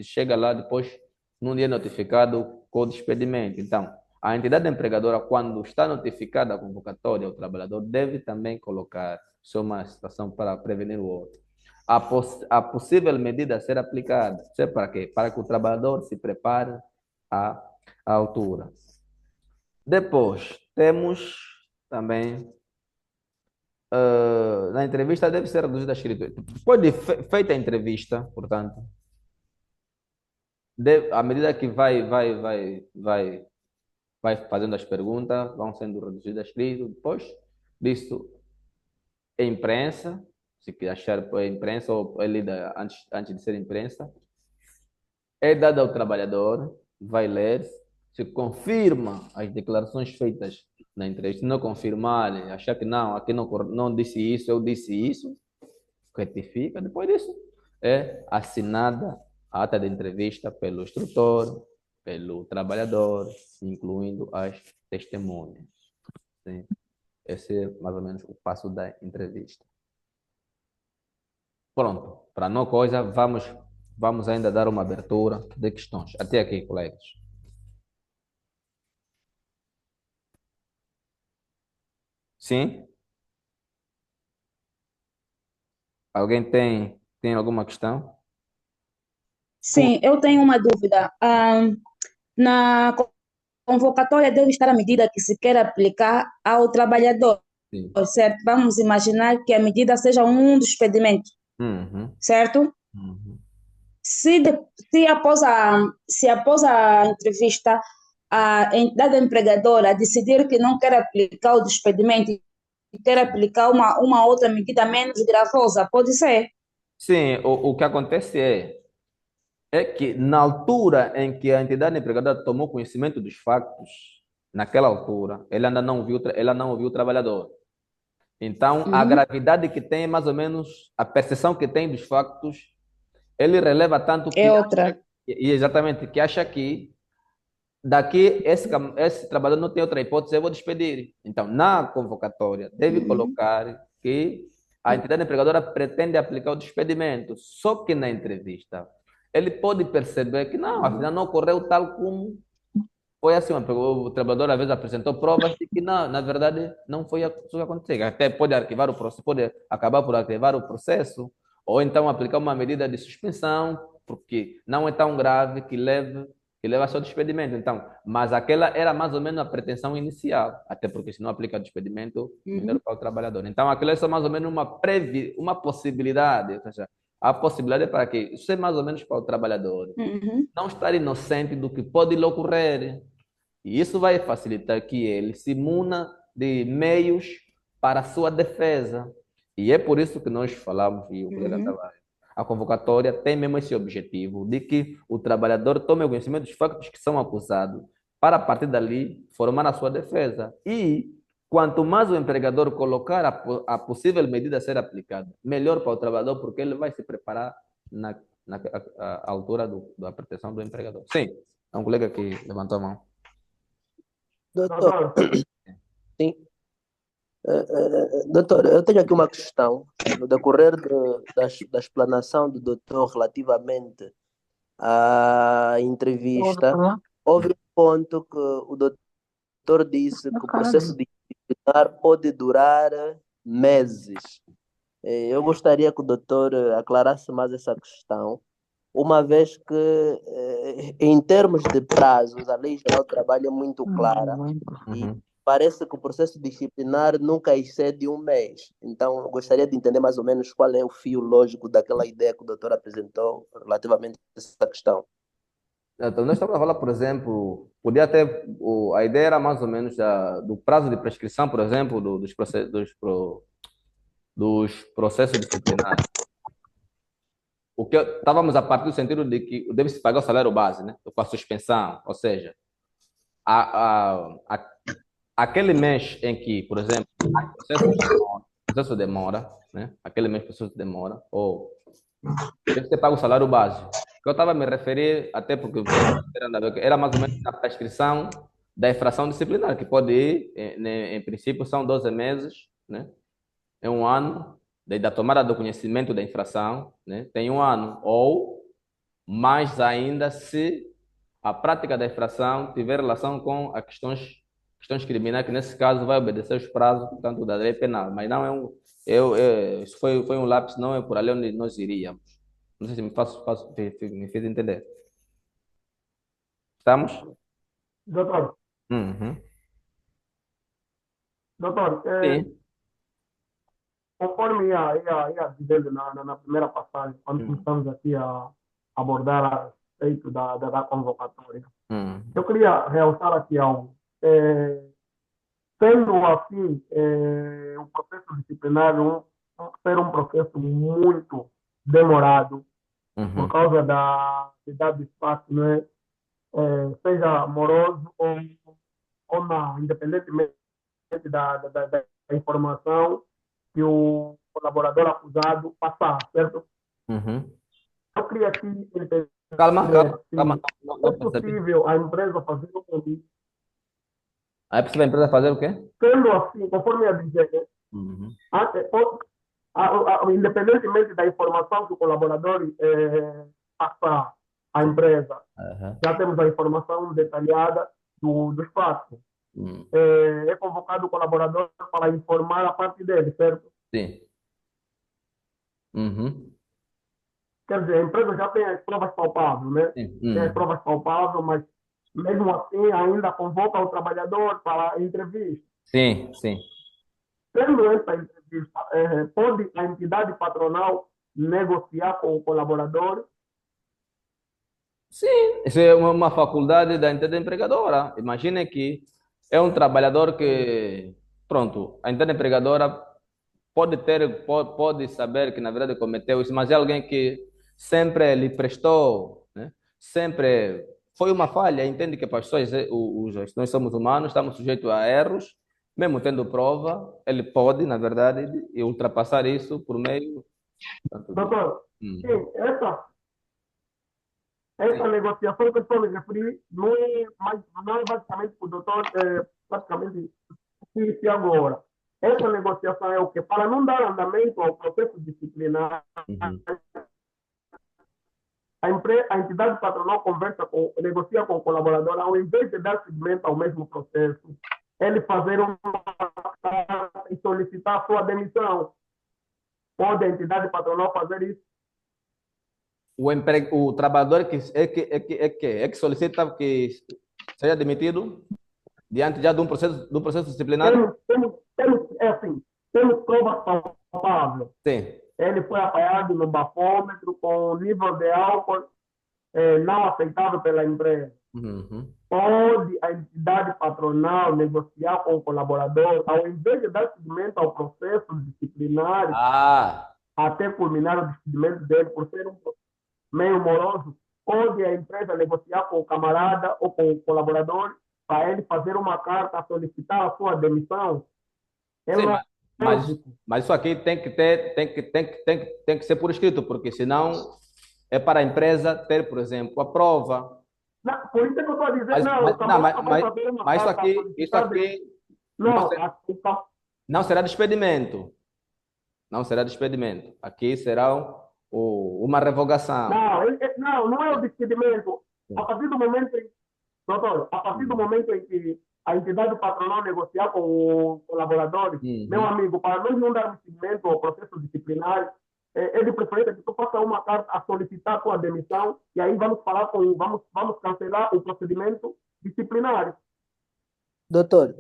chega lá depois, num dia notificado com o despedimento. Então, a entidade empregadora, quando está notificada a convocatória, o trabalhador deve também colocar só uma situação para prevenir o outro. A possível medida a ser aplicada, isso é para quê? Para que o trabalhador se prepare à altura. Depois, temos também na entrevista deve ser reduzida a escritura. Feita a entrevista, portanto, à medida que vai fazendo as perguntas, vão sendo reduzidas a escrito. Depois disso, é imprensa, se achar é imprensa ou é lida antes de ser imprensa, é dada ao trabalhador, vai ler, se confirma as declarações feitas na entrevista, não confirmarem, achar que não, aqui não, não disse isso, eu disse isso, retifica. Depois disso, é assinada a ata de entrevista pelo instrutor, pelo trabalhador, incluindo as testemunhas. Sim. Esse é mais ou menos o passo da entrevista. Pronto, para não coisa, vamos ainda dar uma abertura de questões. Até aqui, colegas. Sim? Alguém tem alguma questão? Sim, eu tenho uma dúvida. Na convocatória deve estar a medida que se quer aplicar ao trabalhador, Sim. certo? Vamos imaginar que a medida seja um dos pedimentos, Uhum, certo? uhum. Se, se após a entrevista a entidade empregadora decidir que não quer aplicar o despedimento e quer aplicar uma outra medida menos gravosa, pode ser? Sim, o que acontece é que na altura em que a entidade empregadora tomou conhecimento dos factos, naquela altura, ela não ouviu o trabalhador. Então, a Uhum. gravidade que tem, mais ou menos, a percepção que tem dos factos, ele releva tanto É que, outra. e exatamente, que acha que daqui esse trabalhador não tem outra hipótese, eu vou despedir. Então, na convocatória, deve Uhum. colocar que a entidade empregadora pretende aplicar o despedimento, só que na entrevista ele pode perceber que não, afinal não ocorreu tal como foi assim, o trabalhador às vezes apresentou provas de que não, na verdade não foi isso que aconteceu. Até pode arquivar o processo, pode acabar por arquivar o processo, ou então aplicar uma medida de suspensão, porque não é tão grave que leva a seu despedimento. Então, mas aquela era mais ou menos a pretensão inicial, até porque se não aplica o despedimento, melhor Uhum. para o trabalhador. Então, aquilo é só mais ou menos uma possibilidade, ou seja, a possibilidade é para que isso é mais ou menos para o trabalhador Uhum. não estar inocente do que pode lhe ocorrer. E isso vai facilitar que ele se muna de meios para a sua defesa. E é por isso que nós falamos, e o colega Uhum. estava, a convocatória tem mesmo esse objetivo, de que o trabalhador tome o conhecimento dos factos que são acusados, para a partir dali formar a sua defesa. E quanto mais o empregador colocar a possível medida a ser aplicada, melhor para o trabalhador, porque ele vai se preparar na altura da proteção do empregador. Sim, é um colega que levantou a mão. Doutor, Doutor, sim. Doutor, eu tenho aqui uma questão. No decorrer da explanação do doutor relativamente à entrevista, houve um ponto que o doutor disse que o processo disciplinar pode durar meses. Eu gostaria que o doutor aclarasse mais essa questão, uma vez que, em termos de prazos, a Lei Geral do Trabalho é muito clara e Uhum. parece que o processo disciplinar nunca excede um mês. Então, eu gostaria de entender mais ou menos qual é o fio lógico daquela ideia que o doutor apresentou relativamente a essa questão. Então, nós estamos a falar, por exemplo, podia ter, a ideia era mais ou menos do prazo de prescrição, por exemplo, dos processos disciplinares. O que estávamos a partir do sentido de que deve-se pagar o salário base, né? Com a suspensão, ou seja, a, aquele mês em que, por exemplo, o processo demora, né? Aquele mês o processo demora, ou deve ser pago o salário base. Que eu estava a me referir, até porque era mais ou menos a prescrição da infração disciplinar, que pode ir, em princípio, são 12 meses, né? É um ano, desde a tomada do conhecimento da infração, né? Tem um ano, ou mais ainda se a prática da infração tiver relação com as questões criminais, que nesse caso vai obedecer os prazos, portanto, da lei penal. Mas não é isso foi um lápis, não é por ali onde nós iríamos. Não sei se me fiz entender. Estamos? doutor, Uhum. doutor, Sim. conforme ia dizendo na primeira passagem, quando Uhum. começamos aqui a abordar a respeito da convocatória, Uhum. eu queria realçar aqui algo. Sendo assim, o processo disciplinar ser um processo muito demorado por Uhum. causa da idade do espaço, né? Seja amoroso ou não, independentemente. da informação que o colaborador acusado passar, certo? Uhum. Eu queria aqui entender Calma, calma, se calma. Não é percebi. possível a empresa fazer um convite, Aí precisa a empresa fazer o quê? sendo assim, conforme eu dizer, né? Uhum. Independentemente da informação que o colaborador passar à empresa, Aham. já temos a informação detalhada dos fatos. Hum. É convocado o colaborador para informar a parte dele, certo? Sim. Uhum. Quer dizer, a empresa já tem as provas palpáveis, né? Sim. Tem as provas palpáveis, mas mesmo assim ainda convoca o trabalhador para a entrevista. Sim, sim. Tendo essa entrevista, pode a entidade patronal negociar com o colaborador? Sim, isso é uma faculdade da entidade empregadora. Imagine que é um trabalhador que, pronto, a entidade empregadora pode saber que na verdade cometeu isso, mas é alguém que sempre lhe prestou, né? Sempre foi uma falha. Entende que para as pessoas, nós somos humanos, estamos sujeitos a erros, mesmo tendo prova, ele pode, na verdade, ultrapassar isso por meio. Tanto Doutor, Uhum. sim, essa Sim. negociação que eu estou me referindo não é basicamente o doutor praticamente disse agora. Essa negociação é o que? Para não dar andamento ao processo disciplinar, Uhum. a entidade patronal negocia com o colaborador, ao invés de dar seguimento ao mesmo processo, ele fazer uma carta e solicitar a sua demissão. Pode a entidade patronal fazer isso? O trabalhador que solicita que seja demitido diante já de um processo disciplinar? É assim, temos provas palpáveis. Sim. Ele foi apanhado no bafômetro com nível de álcool não aceitável pela empresa. Uhum. Pode a entidade patronal negociar com o colaborador, ao invés de dar seguimento ao processo disciplinar, Ah, até culminar o despedimento dele por ser um meio moroso, pode a empresa negociar com o camarada ou com o colaborador para ele fazer uma carta a solicitar a sua demissão. É sim, mas, lógico. mas isso aqui tem que ser por escrito, porque senão é para a empresa ter, por exemplo, a prova. Não, por isso é que eu estou a dizer, Mas, não, o mas, não, camarada vai fazer uma mas carta a isso solicitar aqui não, não, não será despedimento. Não será despedimento. Aqui será uma revogação. não é o despedimento. A Sim. partir do momento em, doutor, a partir do Uhum. momento em que a entidade patronal negociar com os colaboradores, meu Uhum. amigo, para nós não darmos seguimento ao processo disciplinar, é de preferência que tu faça uma carta a solicitar a tua demissão e aí vamos cancelar o procedimento disciplinar. Doutor,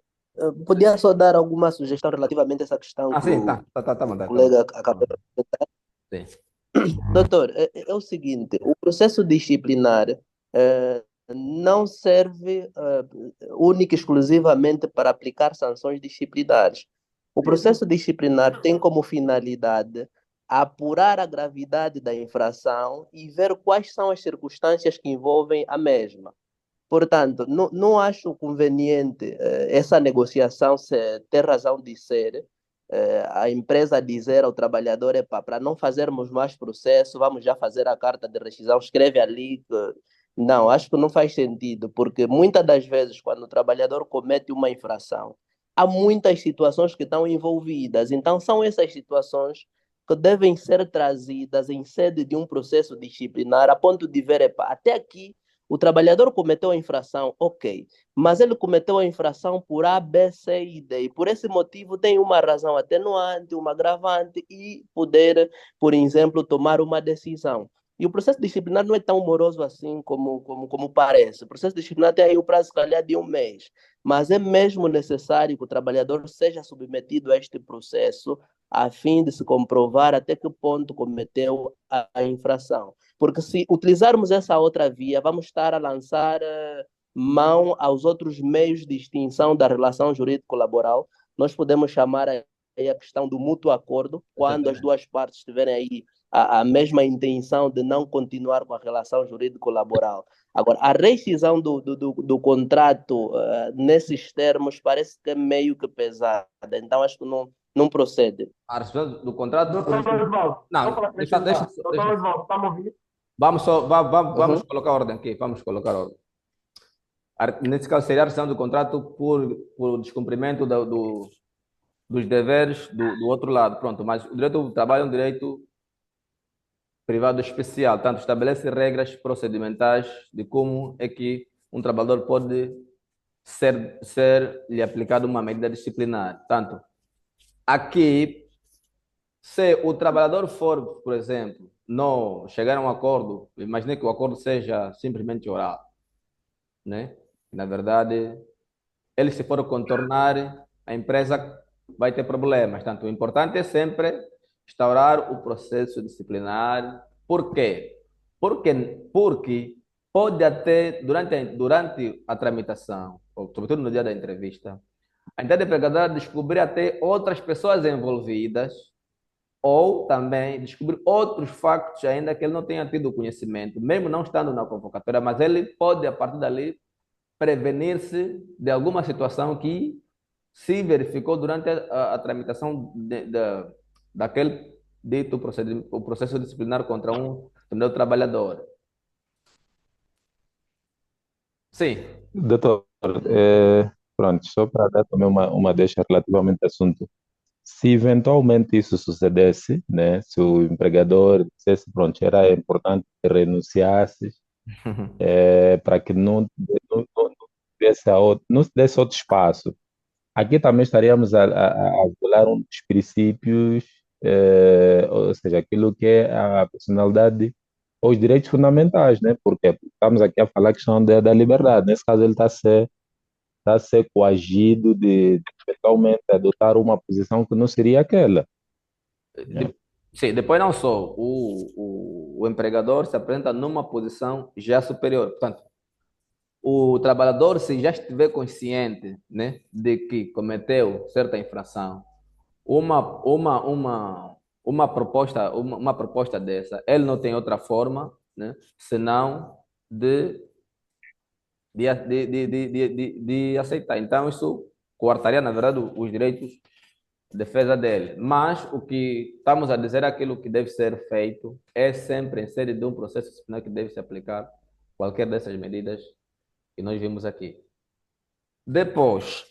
podia só dar alguma sugestão relativamente a essa questão Ah, que sim, o tá, bom, tá bom. colega acabou de apresentar? Sim. Doutor, é o seguinte, o processo disciplinar não serve única e exclusivamente para aplicar sanções disciplinares. O processo disciplinar tem como finalidade apurar a gravidade da infração e ver quais são as circunstâncias que envolvem a mesma. Portanto, não acho conveniente essa negociação ter razão de ser, a empresa dizer ao trabalhador, para não fazermos mais processo, vamos já fazer a carta de rescisão, escreve ali. Não, acho que não faz sentido, porque muitas das vezes, quando o trabalhador comete uma infração, há muitas situações que estão envolvidas. Então, são essas situações que devem ser trazidas em sede de um processo disciplinar, a ponto de ver, até aqui o trabalhador cometeu a infração, ok, mas ele cometeu a infração por A, B, C e D, e por esse motivo tem uma razão atenuante, uma agravante e poder, por exemplo, tomar uma decisão. E o processo disciplinar não é tão moroso assim como parece. O processo disciplinar tem aí o prazo, se calhar, de um mês, mas é mesmo necessário que o trabalhador seja submetido a este processo a fim de se comprovar até que ponto cometeu a infração. Porque se utilizarmos essa outra via, vamos estar a lançar mão aos outros meios de extinção da relação jurídico-laboral. Nós podemos chamar aí a questão do mútuo acordo, quando as Exatamente. duas partes tiverem aí a mesma intenção de não continuar com a relação jurídico-laboral. Agora, a rescisão do contrato nesses termos parece que é meio que pesada, então acho que não procede. A respeito do contrato, Doutor Osvaldo, só não, para acrescentar. Doutor Osvaldo, está me ouvindo? vamos só, vamos Uhum. colocar ordem aqui, vamos colocar ordem. Nesse caso, seria a rescisão do contrato por descumprimento dos deveres do outro lado. Pronto, mas o direito do trabalho é um direito privado especial, tanto estabelece regras procedimentais de como é que um trabalhador pode ser-lhe aplicado uma medida disciplinar. Tanto aqui, se o trabalhador for, por exemplo, não chegar a um acordo, imagine que o acordo seja simplesmente oral, né? Na verdade, ele se for contornar, a empresa vai ter problemas. Tanto o importante é sempre instaurar o processo disciplinar. Por quê? Porque pode até, durante a tramitação, ou sobretudo no dia da entrevista, a entidade empregadora descobrir até outras pessoas envolvidas ou também descobrir outros factos ainda que ele não tenha tido conhecimento, mesmo não estando na convocatória, mas ele pode, a partir dali, prevenir-se de alguma situação que se verificou durante a tramitação daquele dito procedimento, o processo disciplinar contra um determinado trabalhador. Sim. Doutor, pronto, só para dar também uma deixa relativamente ao assunto. Se eventualmente isso sucedesse, né, se o empregador dissesse, pronto, era importante que renunciasse, para que não não se desse outro espaço. Aqui também estaríamos a violar um dos princípios, ou seja, aquilo que é a personalidade ou os direitos fundamentais, né? Porque estamos aqui a falar a questão da liberdade. Nesse caso, ele está a ser coagido de eventualmente adotar uma posição que não seria aquela, né? Sim, depois não só, o empregador se apresenta numa posição já superior. Portanto, o trabalhador, se já estiver consciente, né, de que cometeu certa infração, uma proposta dessa, ele não tem outra forma, né, senão de aceitar. Então, isso coartaria, na verdade, os direitos de defesa dele. Mas o que estamos a dizer, aquilo que deve ser feito, é sempre em sede de um processo disciplinar que deve se aplicar qualquer dessas medidas que nós vimos aqui. Depois,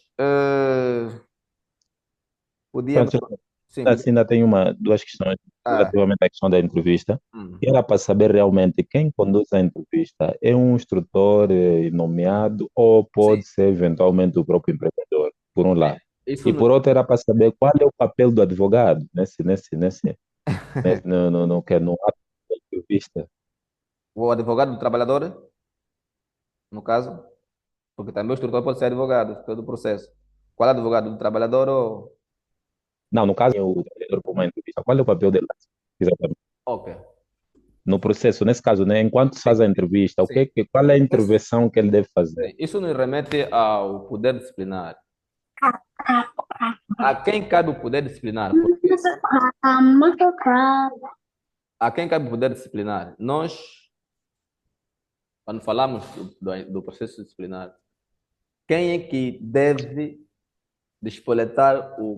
podíamos. Pronto, Sim, assim, ainda tenho duas questões ah, relativamente à questão da entrevista. hum, Era para saber realmente quem conduz a entrevista é um instrutor nomeado ou sim. pode ser eventualmente o próprio empregador, por um lado. Isso E não, por outro era para saber qual é o papel do advogado no ato da entrevista. o advogado do trabalhador, no caso, porque também o instrutor pode ser advogado, todo o processo. Qual é o advogado do trabalhador ou. Não, no caso, o trabalhador para uma entrevista, qual é o papel dele? Exatamente. Ok. No processo, nesse caso, né, enquanto se Sim, faz a entrevista, sim. qual é a Esse- intervenção que ele deve fazer? Isso nos remete ao poder disciplinar. A quem cabe o poder disciplinar? Porque a quem cabe o poder disciplinar? Nós, quando falamos do processo disciplinar, quem é que deve despoletar o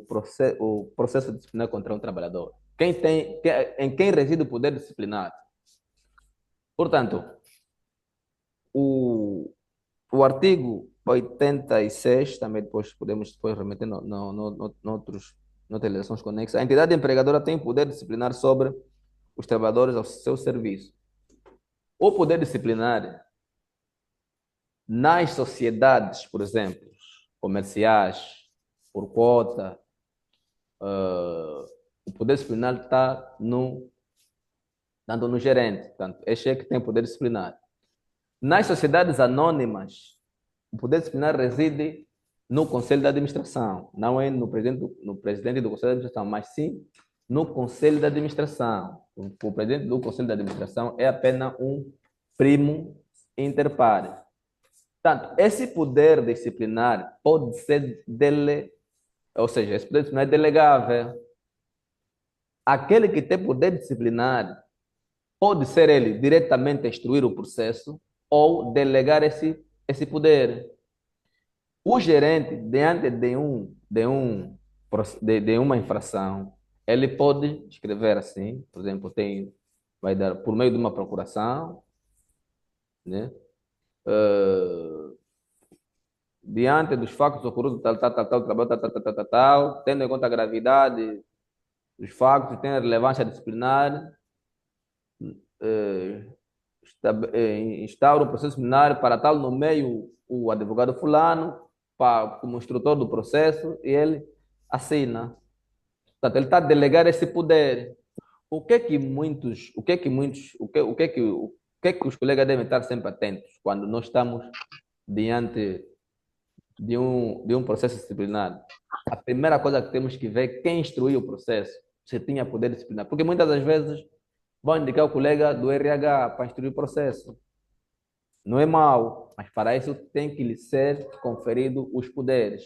processo disciplinar contra um trabalhador? Em quem reside o poder disciplinar? Portanto, o, o artigo 86, também podemos remeter noutras legislações conexas, a entidade empregadora tem poder disciplinar sobre os trabalhadores ao seu serviço. O poder disciplinar nas sociedades, por exemplo, comerciais, por quota, o poder disciplinar está tanto no gerente, portanto, este é que tem poder disciplinar. Nas sociedades anônimas, o poder disciplinar reside no Conselho de Administração, não é no presidente do Conselho de Administração, mas sim no Conselho de Administração. O presidente do Conselho de Administração é apenas um primo inter pares. Portanto, esse poder disciplinar pode ser ou seja, esse poder disciplinar é delegável. Aquele que tem poder disciplinar pode ser ele diretamente instruir o processo ou delegar esse poder. O gerente, diante de uma infração, ele pode escrever assim, por exemplo, vai dar por meio de uma procuração, né? Eh, diante dos factos ocorridos, tal, trabalho, tal, tendo em conta a gravidade dos factos, tendo a relevância disciplinar, eh, instaura um processo disciplinar para tal, nomeio o advogado fulano como instrutor do processo e ele assina. Portanto, ele está a delegar esse poder. O que é que os colegas devem estar sempre atentos quando nós estamos diante de um processo disciplinar? A primeira coisa que temos que ver é quem instruiu o processo, se tinha poder disciplinar. Porque muitas das vezes vão indicar o colega do RH para instruir o processo. Não é mau, mas para isso tem que lhe ser conferido os poderes.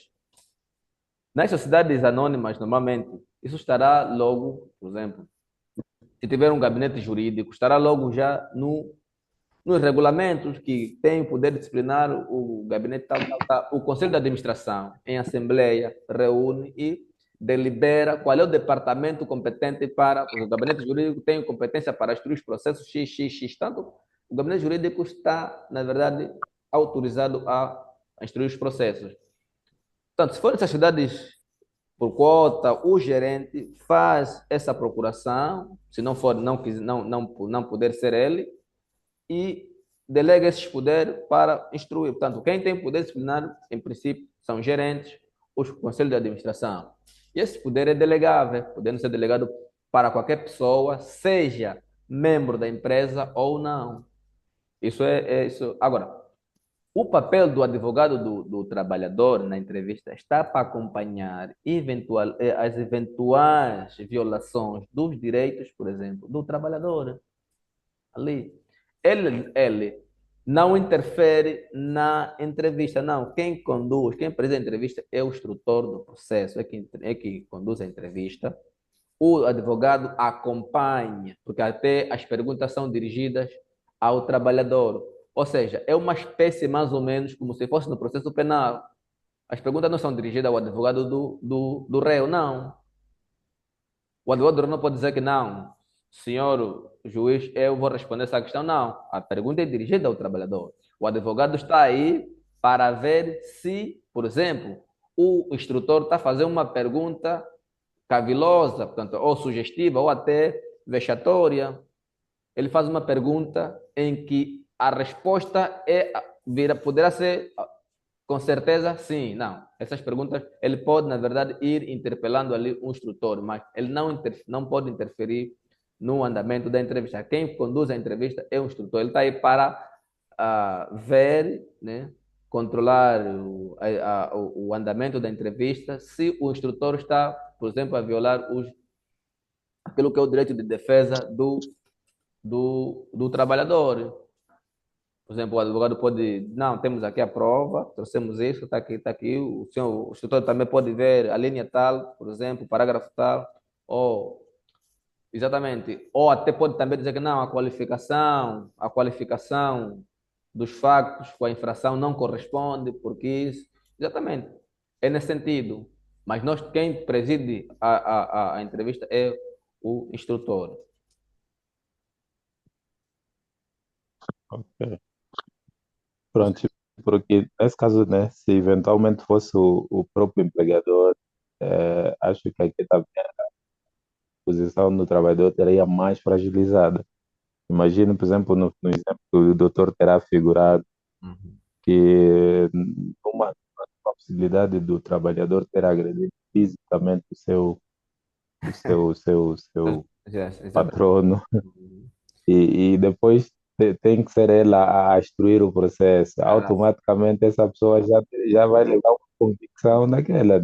Nas sociedades anônimas, normalmente, isso estará logo, por exemplo, se tiver um gabinete jurídico, estará logo já nos regulamentos que tem o poder disciplinar o gabinete tal. O Conselho de Administração, em assembleia, reúne e delibera qual é o departamento competente para. O gabinete jurídico tem competência para instruir os processos XXX. Tanto o gabinete jurídico está, na verdade, autorizado a instruir os processos. Portanto, se for nessas cidades por quota, o gerente faz essa procuração, se não for, não poder ser ele, e delega esses poderes para instruir. Portanto, quem tem poder disciplinar, em princípio, são gerentes, os conselhos de administração. E esse poder é delegável, podendo ser delegado para qualquer pessoa, seja membro da empresa ou não. Isso é isso. Agora, o papel do advogado do trabalhador na entrevista está para acompanhar as eventuais violações dos direitos, por exemplo, do trabalhador. Ali. Ele não interfere na entrevista, não. Quem conduz, quem preside a entrevista é o instrutor do processo, é quem conduz a entrevista. O advogado acompanha, porque até as perguntas são dirigidas ao trabalhador. Ou seja, é uma espécie mais ou menos como se fosse no processo penal. As perguntas não são dirigidas ao advogado do réu, não. O advogado do réu não pode dizer que não, senhor juiz, eu vou responder essa questão. Não, a pergunta é dirigida ao trabalhador. O advogado está aí para ver se, por exemplo, o instrutor está fazendo uma pergunta cavilosa, portanto, ou sugestiva, ou até vexatória. Ele faz uma pergunta em que a resposta poderá ser com certeza sim, não. Essas perguntas, ele pode, na verdade, ir interpelando ali um instrutor, mas ele não pode interferir no andamento da entrevista. Quem conduz a entrevista é o instrutor. Ele está aí para ver, né, controlar o andamento da entrevista, se o instrutor está, por exemplo, a violar aquilo que é o direito de defesa do trabalhador. Por exemplo, o advogado pode, não, temos aqui a prova, trouxemos isso, está aqui, o instrutor também pode ver a linha tal, por exemplo, o parágrafo tal, ou, exatamente, ou até pode também dizer que não, a qualificação dos factos com a infração não corresponde, porque isso, exatamente, é nesse sentido. Mas quem preside a entrevista é o instrutor. Ok. Pronto, porque nesse caso, né, se eventualmente fosse o próprio empregador, acho que aqui também a posição do trabalhador teria mais fragilizada. Imagino, por exemplo, no exemplo que o doutor terá figurado, Uhum. que uma possibilidade do trabalhador ter agredido fisicamente o seu Exatamente. patrono Uhum. e depois tem que ser ela a instruir o processo. Ah, Automaticamente essa pessoa já vai levar uma convicção daquela.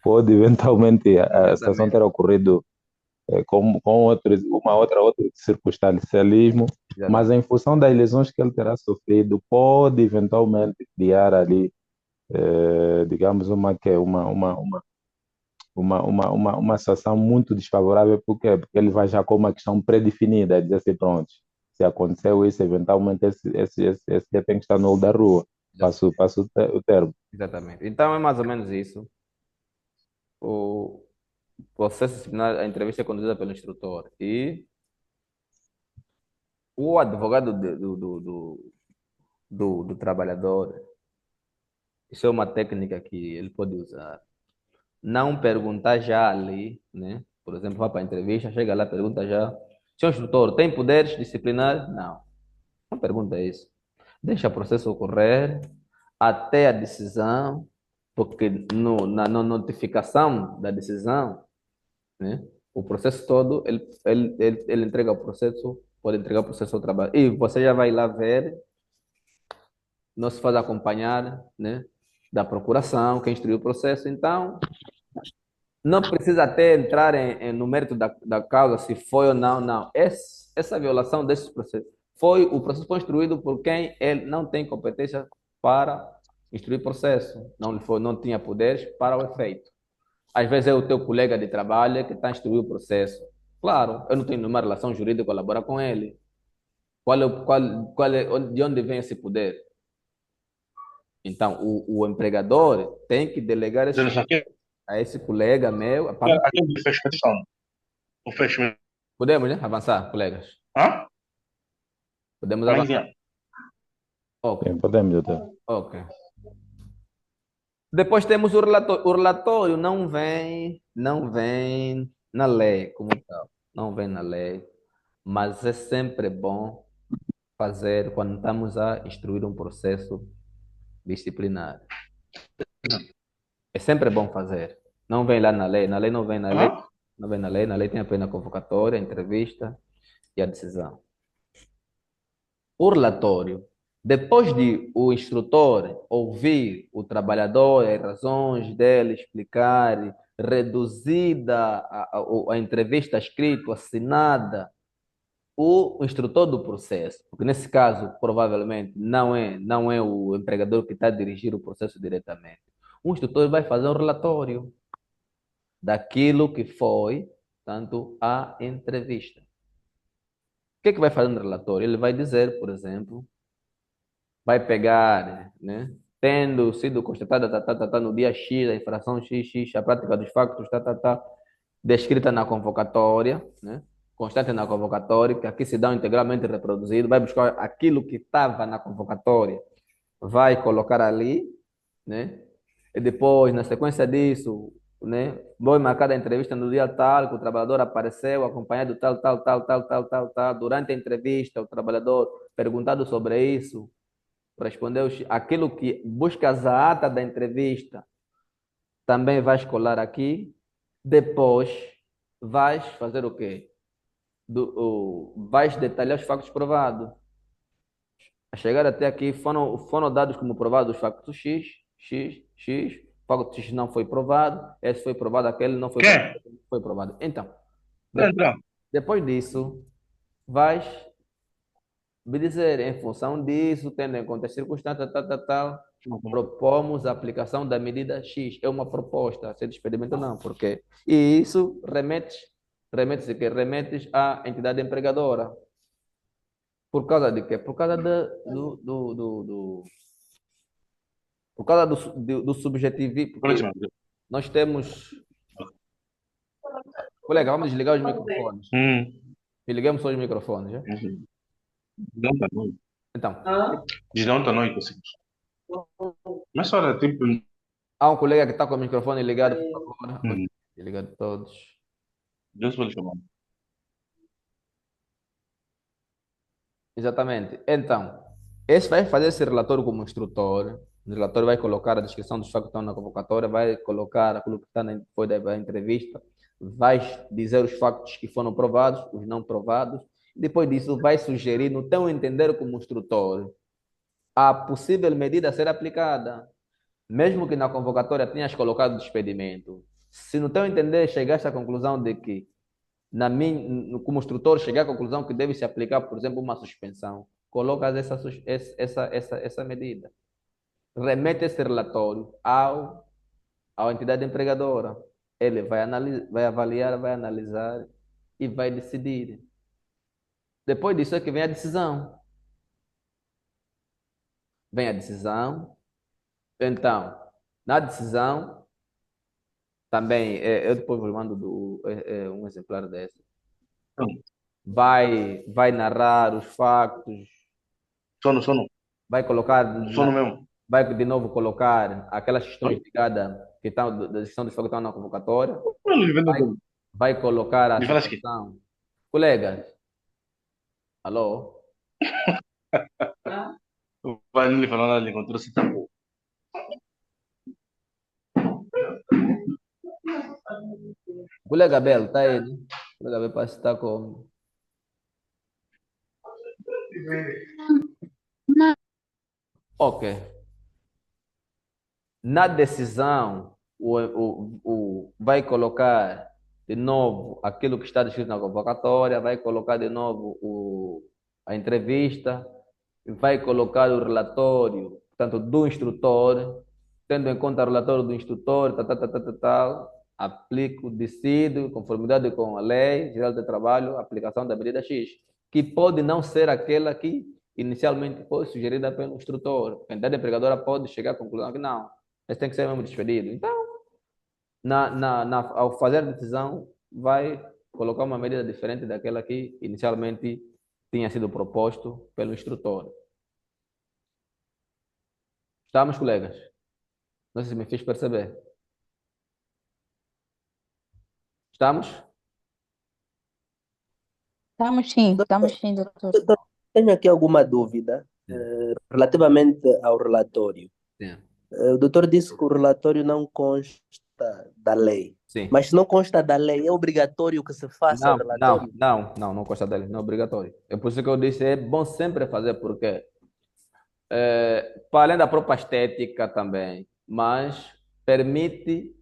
Pode eventualmente a situação ter ocorrido com outro circunstancialismo, mas em função das lesões que ele terá sofrido, pode eventualmente criar ali, digamos, uma uma situação muito desfavorável, por quê? Porque ele vai já com uma questão pré-definida, dizer assim, pronto, se aconteceu isso, eventualmente esse dia tem que estar no olho da rua, passo o termo. Exatamente. Então é mais ou menos isso. O processo disciplinar, a entrevista é conduzida pelo instrutor e o advogado do trabalhador, isso é uma técnica que ele pode usar. Não perguntar já ali, né? Por exemplo, vai para a entrevista, chega lá, pergunta já, senhor instrutor, tem poderes disciplinares? Não, não pergunta isso. Deixa o processo ocorrer até a decisão, porque na notificação da decisão, né? O processo todo, ele entrega o processo, pode entregar o processo ao trabalho. E você já vai lá ver, não se faz acompanhar, né? Da procuração, quem instruiu o processo. Então, não precisa até entrar no mérito da causa, se foi ou não, não. Essa violação desse processo o processo foi instruído por quem ele não tem competência para instruir o processo, não tinha poderes para o efeito. Às vezes é o teu colega de trabalho que está a instruir o processo. Claro, eu não tenho nenhuma relação jurídica de colaborar com ele. De onde vem esse poder? Então, o empregador tem que delegar a esse colega meu. Aquele fez petição. O fechamento. Podemos, né? Avançar, colegas. Hã? Podemos Mas, avançar. Ok, Sim, podemos, doutor. ok. Depois temos o relatório. O relatório não vem na lei como tal. Não vem na lei. Mas é sempre bom fazer quando estamos a instruir um processo disciplinar. É sempre bom fazer. Não vem lá na lei. Na lei não vem na lei. Hã? Não vem na lei. Na lei tem apenas a convocatória, a entrevista e a decisão. O relatório, depois de o instrutor ouvir o trabalhador, as razões dele, explicar, reduzida a entrevista escrita, assinada, o instrutor do processo, porque nesse caso provavelmente não é o empregador que está a dirigir o processo diretamente. O instrutor vai fazer um relatório daquilo que foi, tanto a entrevista. O que é que vai fazer no relatório? Ele vai dizer, por exemplo, vai pegar, né? Tendo sido constatada no dia X, a infração XX, a prática dos factos, descrita na convocatória, né? Constante na convocatória, que aqui se dá integralmente reproduzido, vai buscar aquilo que estava na convocatória, vai colocar ali, né? E depois, na sequência disso, né? Vou marcar a entrevista no dia tal, que o trabalhador apareceu acompanhado tal. Durante a entrevista, o trabalhador perguntado sobre isso, respondeu aquilo que buscas a ata da entrevista, também vais colar aqui. Depois, vais fazer o quê? Vais detalhar os factos provados. A chegar até aqui, foram dados como provados os factos X. O facto X não foi provado, esse foi provado, aquele não foi Quem? foi provado. Então, Então, depois disso, vais me dizer, em função disso, tendo em conta as circunstâncias, propomos a aplicação da medida X. É uma proposta, ser experimento não, porque e isso remetes à entidade empregadora. Por causa de quê? Por causa por causa do subjetivo, porque próxima. nós temos. Colega, vamos desligar os microfones. Desligamos só os microfones, já? Desde ontem à noite. Então, Desde ontem à noite, assim. Mas só era tipo. há um colega que está com o microfone ligado, por favor. Ligado todos. Deus pode chamar. Exatamente. Então, esse vai fazer esse relatório como instrutor. O relatório vai colocar a descrição dos fatos que estão na convocatória, vai colocar aquilo que foi da entrevista, vai dizer os factos que foram provados, os não provados. Depois disso, vai sugerir, no teu entender como instrutor, a possível medida a ser aplicada. Mesmo que na convocatória tenhas colocado o despedimento, se no teu entender chegaste à conclusão de que como instrutor, chegar à conclusão que deve se aplicar, por exemplo, uma suspensão, colocas essa medida. Remete esse relatório à entidade empregadora. Ele vai analisar, vai avaliar, vai analisar e vai decidir. Depois disso é que vem a decisão. Vem a decisão. Então, na decisão, também, eu depois vou mando um exemplar desse. Sono, Vai narrar os factos, sono. vai colocar, Sono mesmo. vai de novo colocar aquelas questões ligadas que estão, da gestão dos factos que estão na convocatória, Não, ele vende vai, tudo. vai colocar a Me fala aqui. situação. Colegas, alô? Vai, não lhe falou nada, ele encontrou se tapou. Colega Belo, tá aí, né? Colega Belo parece que está com... Ok. Na decisão, vai colocar de novo aquilo que está descrito na convocatória, vai colocar de novo a entrevista, vai colocar o relatório, portanto, do instrutor, tendo em conta o relatório do instrutor, tal, aplico, decido, conformidade com a Lei Geral de Trabalho, aplicação da medida X, que pode não ser aquela que inicialmente foi sugerida pelo instrutor. A entidade empregadora pode chegar à conclusão que não, esse tem que ser mesmo despedido. Então, ao fazer a decisão, vai colocar uma medida diferente daquela que inicialmente tinha sido proposto pelo instrutor. Estamos, colegas? Não sei se me fiz perceber. Estamos? Doutor, estamos sim, doutor. doutor, tenho aqui alguma dúvida Sim, relativamente ao relatório. sim, O doutor disse que o relatório não consta da lei. sim. Mas se não consta da lei, é obrigatório que se faça o relatório? Não consta dele, não é obrigatório. É por isso que eu disse, é bom sempre fazer, porque para além da própria estética também, mas permite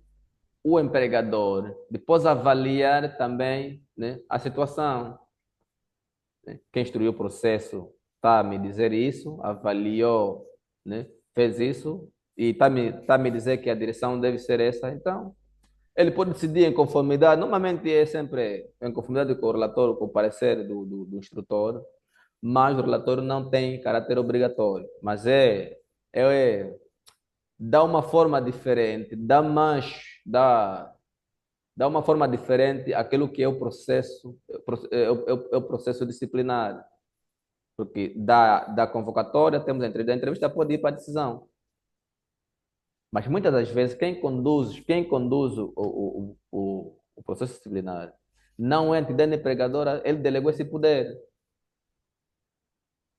o empregador depois avaliar também, né, a situação. Né? Quem instruiu o processo está a me dizer isso, avaliou, né, fez isso, e tá a me dizer que a direção deve ser essa, então ele pode decidir em conformidade, normalmente é sempre em conformidade com o relatório, com o parecer do instrutor, mas o relatório não tem caráter obrigatório, mas é dá uma forma diferente, dá uma forma diferente aquilo que é o processo, é o processo disciplinar, porque da convocatória temos a entrevista pode ir para a decisão, mas muitas das vezes quem conduz o processo disciplinar não é a entidade empregadora, ele delegou esse poder.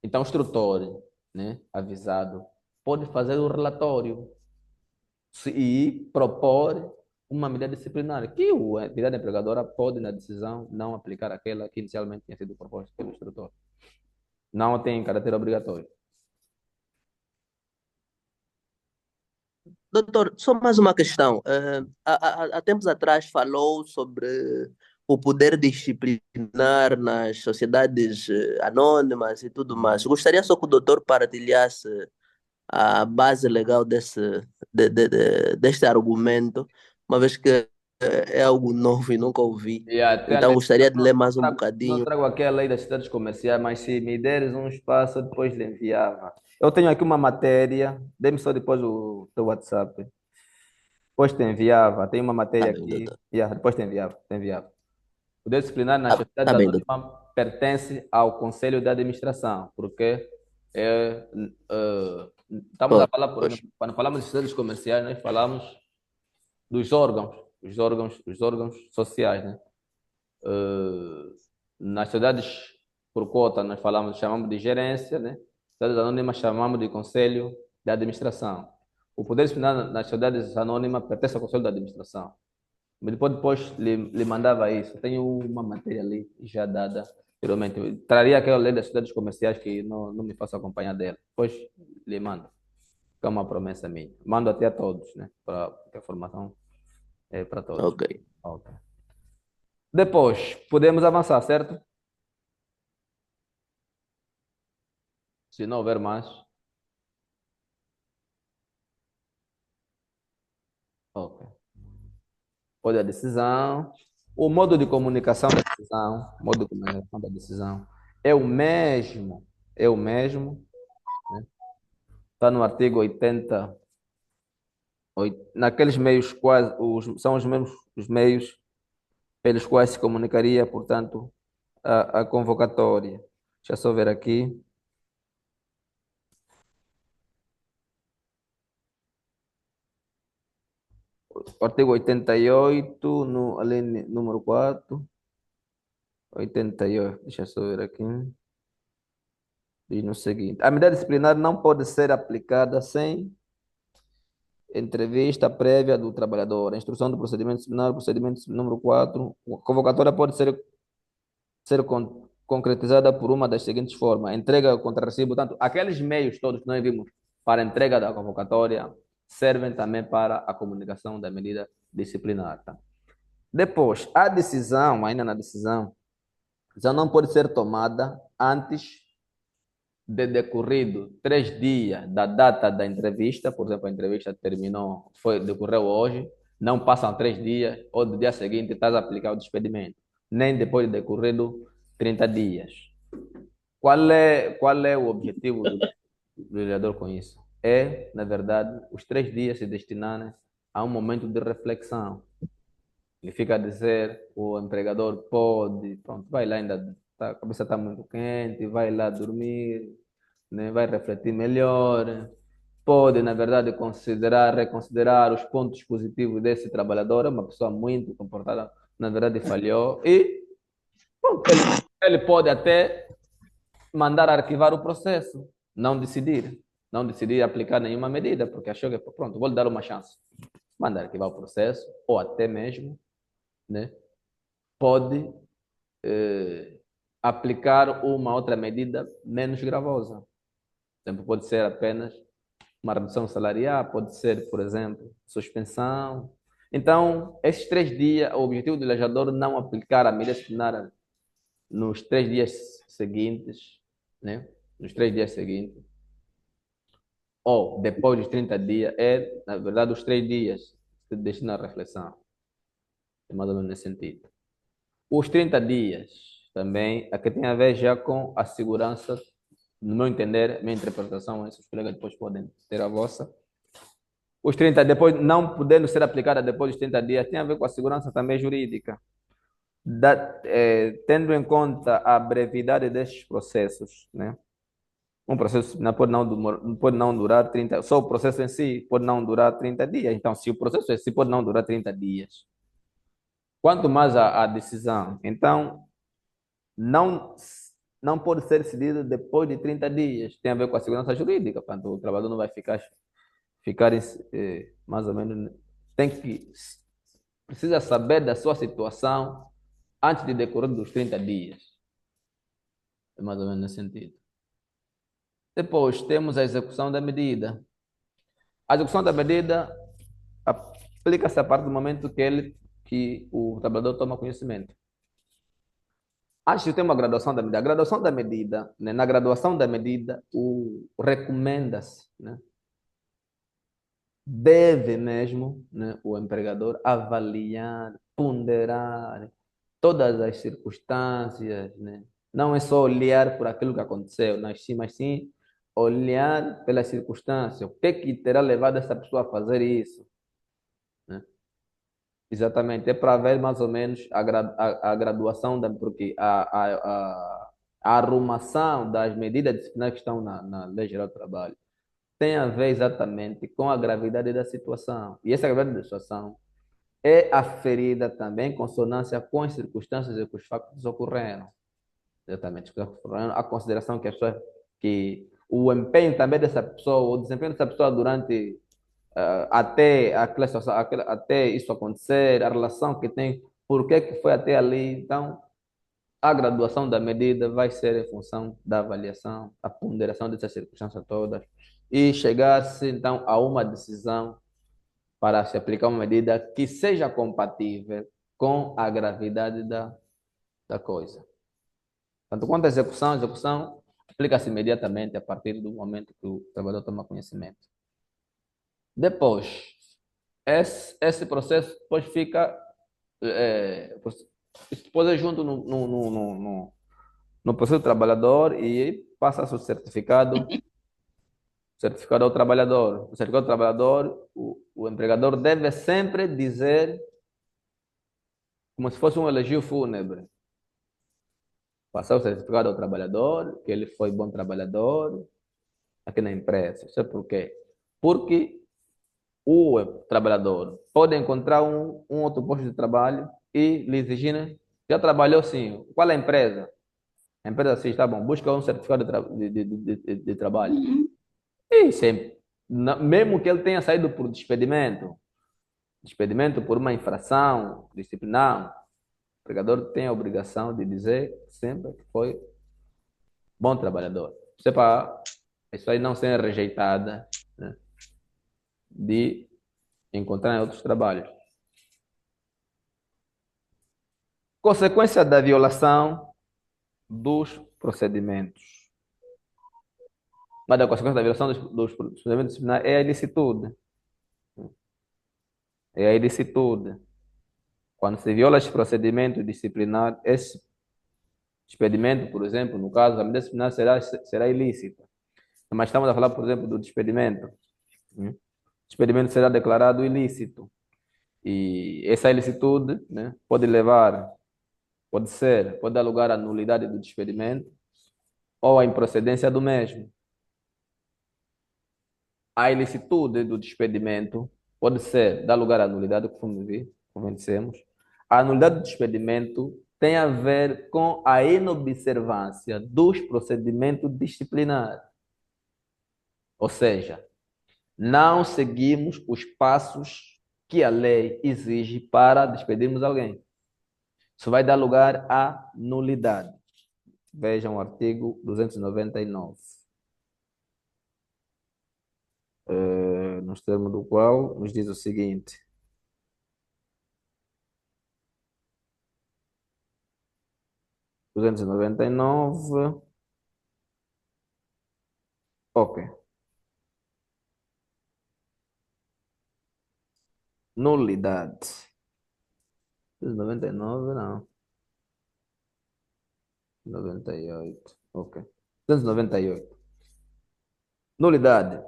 Então, o instrutor, né, avisado, pode fazer o relatório e propor uma medida disciplinar, que a entidade empregadora pode, na decisão, não aplicar aquela que inicialmente tinha sido proposta pelo instrutor. Não tem caráter obrigatório. Doutor, só mais uma questão. Há tempos atrás falou sobre o poder disciplinar nas sociedades anônimas e tudo mais. Gostaria só que o doutor partilhasse a base legal deste argumento, uma vez que é algo novo e nunca ouvi. E até a Então gostaria de ler não mais um trago, não bocadinho. trago aqui a lei das cidades comerciais, mas se me deres um espaço, eu depois lhe enviava. Eu tenho aqui uma matéria, dê-me só depois o teu WhatsApp. Depois te enviava, tem uma Tá matéria bem, aqui, doutor. depois te enviava. O poder disciplinar nas sociedades Tá bem, doutor. anônimas pertence ao Conselho de Administração, porque é, estamos a falar, por Pois. exemplo, quando falamos de sociedades comerciais, nós falamos dos órgãos, os órgãos sociais, né? Nas sociedades por cota, chamamos de gerência, né? Sociedades anônimas chamamos de Conselho de Administração. O poder disciplinar nas sociedades anônimas pertence ao Conselho de Administração. Mas depois lhe mandava isso. Tenho uma matéria ali já dada, geralmente. Traria aquela lei das cidades comerciais que não me faço acompanhar dela. Depois lhe mando. É uma promessa minha. Mando até a todos, né? Para que a formação é para todos. Ok. Ok. Depois, podemos avançar, certo? Se não houver mais. Ok. Pode a decisão. O modo de comunicação da decisão, modo de comunicação da decisão é o mesmo, né? Está no artigo 80, naqueles meios quais são os mesmos os meios pelos quais se comunicaria, portanto, a convocatória. Deixa eu só ver aqui. O artigo 88, no, além número 4, 88, deixa eu só ver aqui. Diz no seguinte: a medida disciplinar não pode ser aplicada sem entrevista prévia do trabalhador. A instrução do procedimento disciplinar número 4, a convocatória pode ser concretizada por uma das seguintes formas: entrega contra recibo. Portanto, aqueles meios todos que nós vimos para a entrega da convocatória servem também para a comunicação da medida disciplinar. Tá? Depois, a decisão, ainda na decisão, já não pode ser tomada antes de decorrido 3 dias da data da entrevista. Por exemplo, a entrevista decorreu hoje, não passam 3 dias, ou do dia seguinte estás a aplicar o despedimento, nem depois de decorrido 30 dias. Qual é o objetivo do vereador com isso? É, na verdade, os 3 dias se destinarem a um momento de reflexão. Ele fica a dizer, o empregador pode, pronto, vai lá, ainda a cabeça está muito quente, vai lá dormir, né, vai refletir melhor, pode, na verdade, reconsiderar os pontos positivos desse trabalhador, é uma pessoa muito comportada, na verdade, falhou, e pronto, ele pode até mandar arquivar o processo, não decidir aplicar nenhuma medida, porque achou que, pronto, vou lhe dar uma chance. Mandar arquivar o processo, ou até mesmo, né, pode aplicar uma outra medida menos gravosa. Por exemplo, pode ser apenas uma redução salarial, pode ser, por exemplo, suspensão. Então, esses 3 dias, o objetivo do legislador não aplicar a medida disciplinar nos 3 dias seguintes, né? Nos 3 dias seguintes, ou depois dos 30 dias, é, na verdade, os 3 dias que destina à reflexão. É mais ou menos nesse sentido. Os 30 dias também, aqui tem a ver já com a segurança, no meu entender, minha interpretação, esses colegas depois podem ter a vossa. Os 30, depois, não podendo ser aplicada depois dos 30 dias, tem a ver com a segurança também jurídica. Tendo em conta a brevidade destes processos, né? Um processo pode não durar 30, só o processo em si pode não durar 30 dias. Então, se o processo em si pode não durar 30 dias, quanto mais a decisão, então, não pode ser decidido depois de 30 dias. Tem a ver com a segurança jurídica, portanto, o trabalhador não vai ficar mais ou menos, precisa saber da sua situação antes de decorrer dos 30 dias. É mais ou menos nesse sentido. Depois temos a execução da medida. A execução da medida aplica-se a partir do momento que o trabalhador toma conhecimento. Antes de ter uma graduação da medida, a graduação da medida, né, na graduação da medida, recomenda-se, né, deve mesmo, né, o empregador avaliar, ponderar todas as circunstâncias, né? Não é só olhar por aquilo que aconteceu, mas sim olhar pelas circunstâncias. O que terá levado essa pessoa a fazer isso? Né? Exatamente, é para ver mais ou menos a graduação, porque a arrumação das medidas disciplinares que estão na Lei Geral do Trabalho tem a ver exatamente com a gravidade da situação. E essa gravidade da situação é aferida também em consonância com as circunstâncias e com os factos que ocorreram. Exatamente, a consideração que o empenho também dessa pessoa, o desempenho dessa pessoa durante até isso acontecer, a relação que tem, por que foi até ali. Então, a graduação da medida vai ser em função da avaliação, a ponderação dessas circunstâncias todas e chegar-se, então, a uma decisão para se aplicar uma medida que seja compatível com a gravidade da coisa. Tanto quanto a execução aplica-se imediatamente a partir do momento que o trabalhador toma conhecimento. Depois, esse processo depois fica Isso pode ir junto no processo do trabalhador e passa o certificado ao trabalhador. O certificado ao trabalhador, o empregador deve sempre dizer, como se fosse um elogio fúnebre, passar o certificado ao trabalhador, que ele foi bom trabalhador aqui na empresa. Isso é por quê? Porque o trabalhador pode encontrar um outro posto de trabalho e lhe exigir, né? Já trabalhou sim. Qual é a empresa? A empresa assim, está bom, busca um certificado de trabalho. E sempre, mesmo que ele tenha saído por despedimento por uma infração disciplinar, o empregador tem a obrigação de dizer sempre que foi bom trabalhador. Isso é para isso aí não ser rejeitada, né, de encontrar em outros trabalhos. Consequência da violação dos procedimentos. Uma das consequências da violação dos procedimentos disciplinares é a ilicitude. É a ilicitude. Quando se viola esse procedimento disciplinar, esse despedimento, por exemplo, no caso, a medida disciplinar será ilícita. Mas estamos a falar, por exemplo, do despedimento. O despedimento será declarado ilícito. E essa ilicitude, né, pode dar lugar à nulidade do despedimento ou à improcedência do mesmo. A ilicitude do despedimento pode dar lugar à nulidade, como dissemos. A nulidade do despedimento tem a ver com a inobservância dos procedimentos disciplinares. Ou seja, não seguimos os passos que a lei exige para despedirmos alguém. Isso vai dar lugar à nulidade. Vejam o artigo 299. Nos termos do qual nos diz o seguinte: duzentos e noventa e nove. Ok. Nulidade. 299, não. 98. Ok. 298. Nulidade.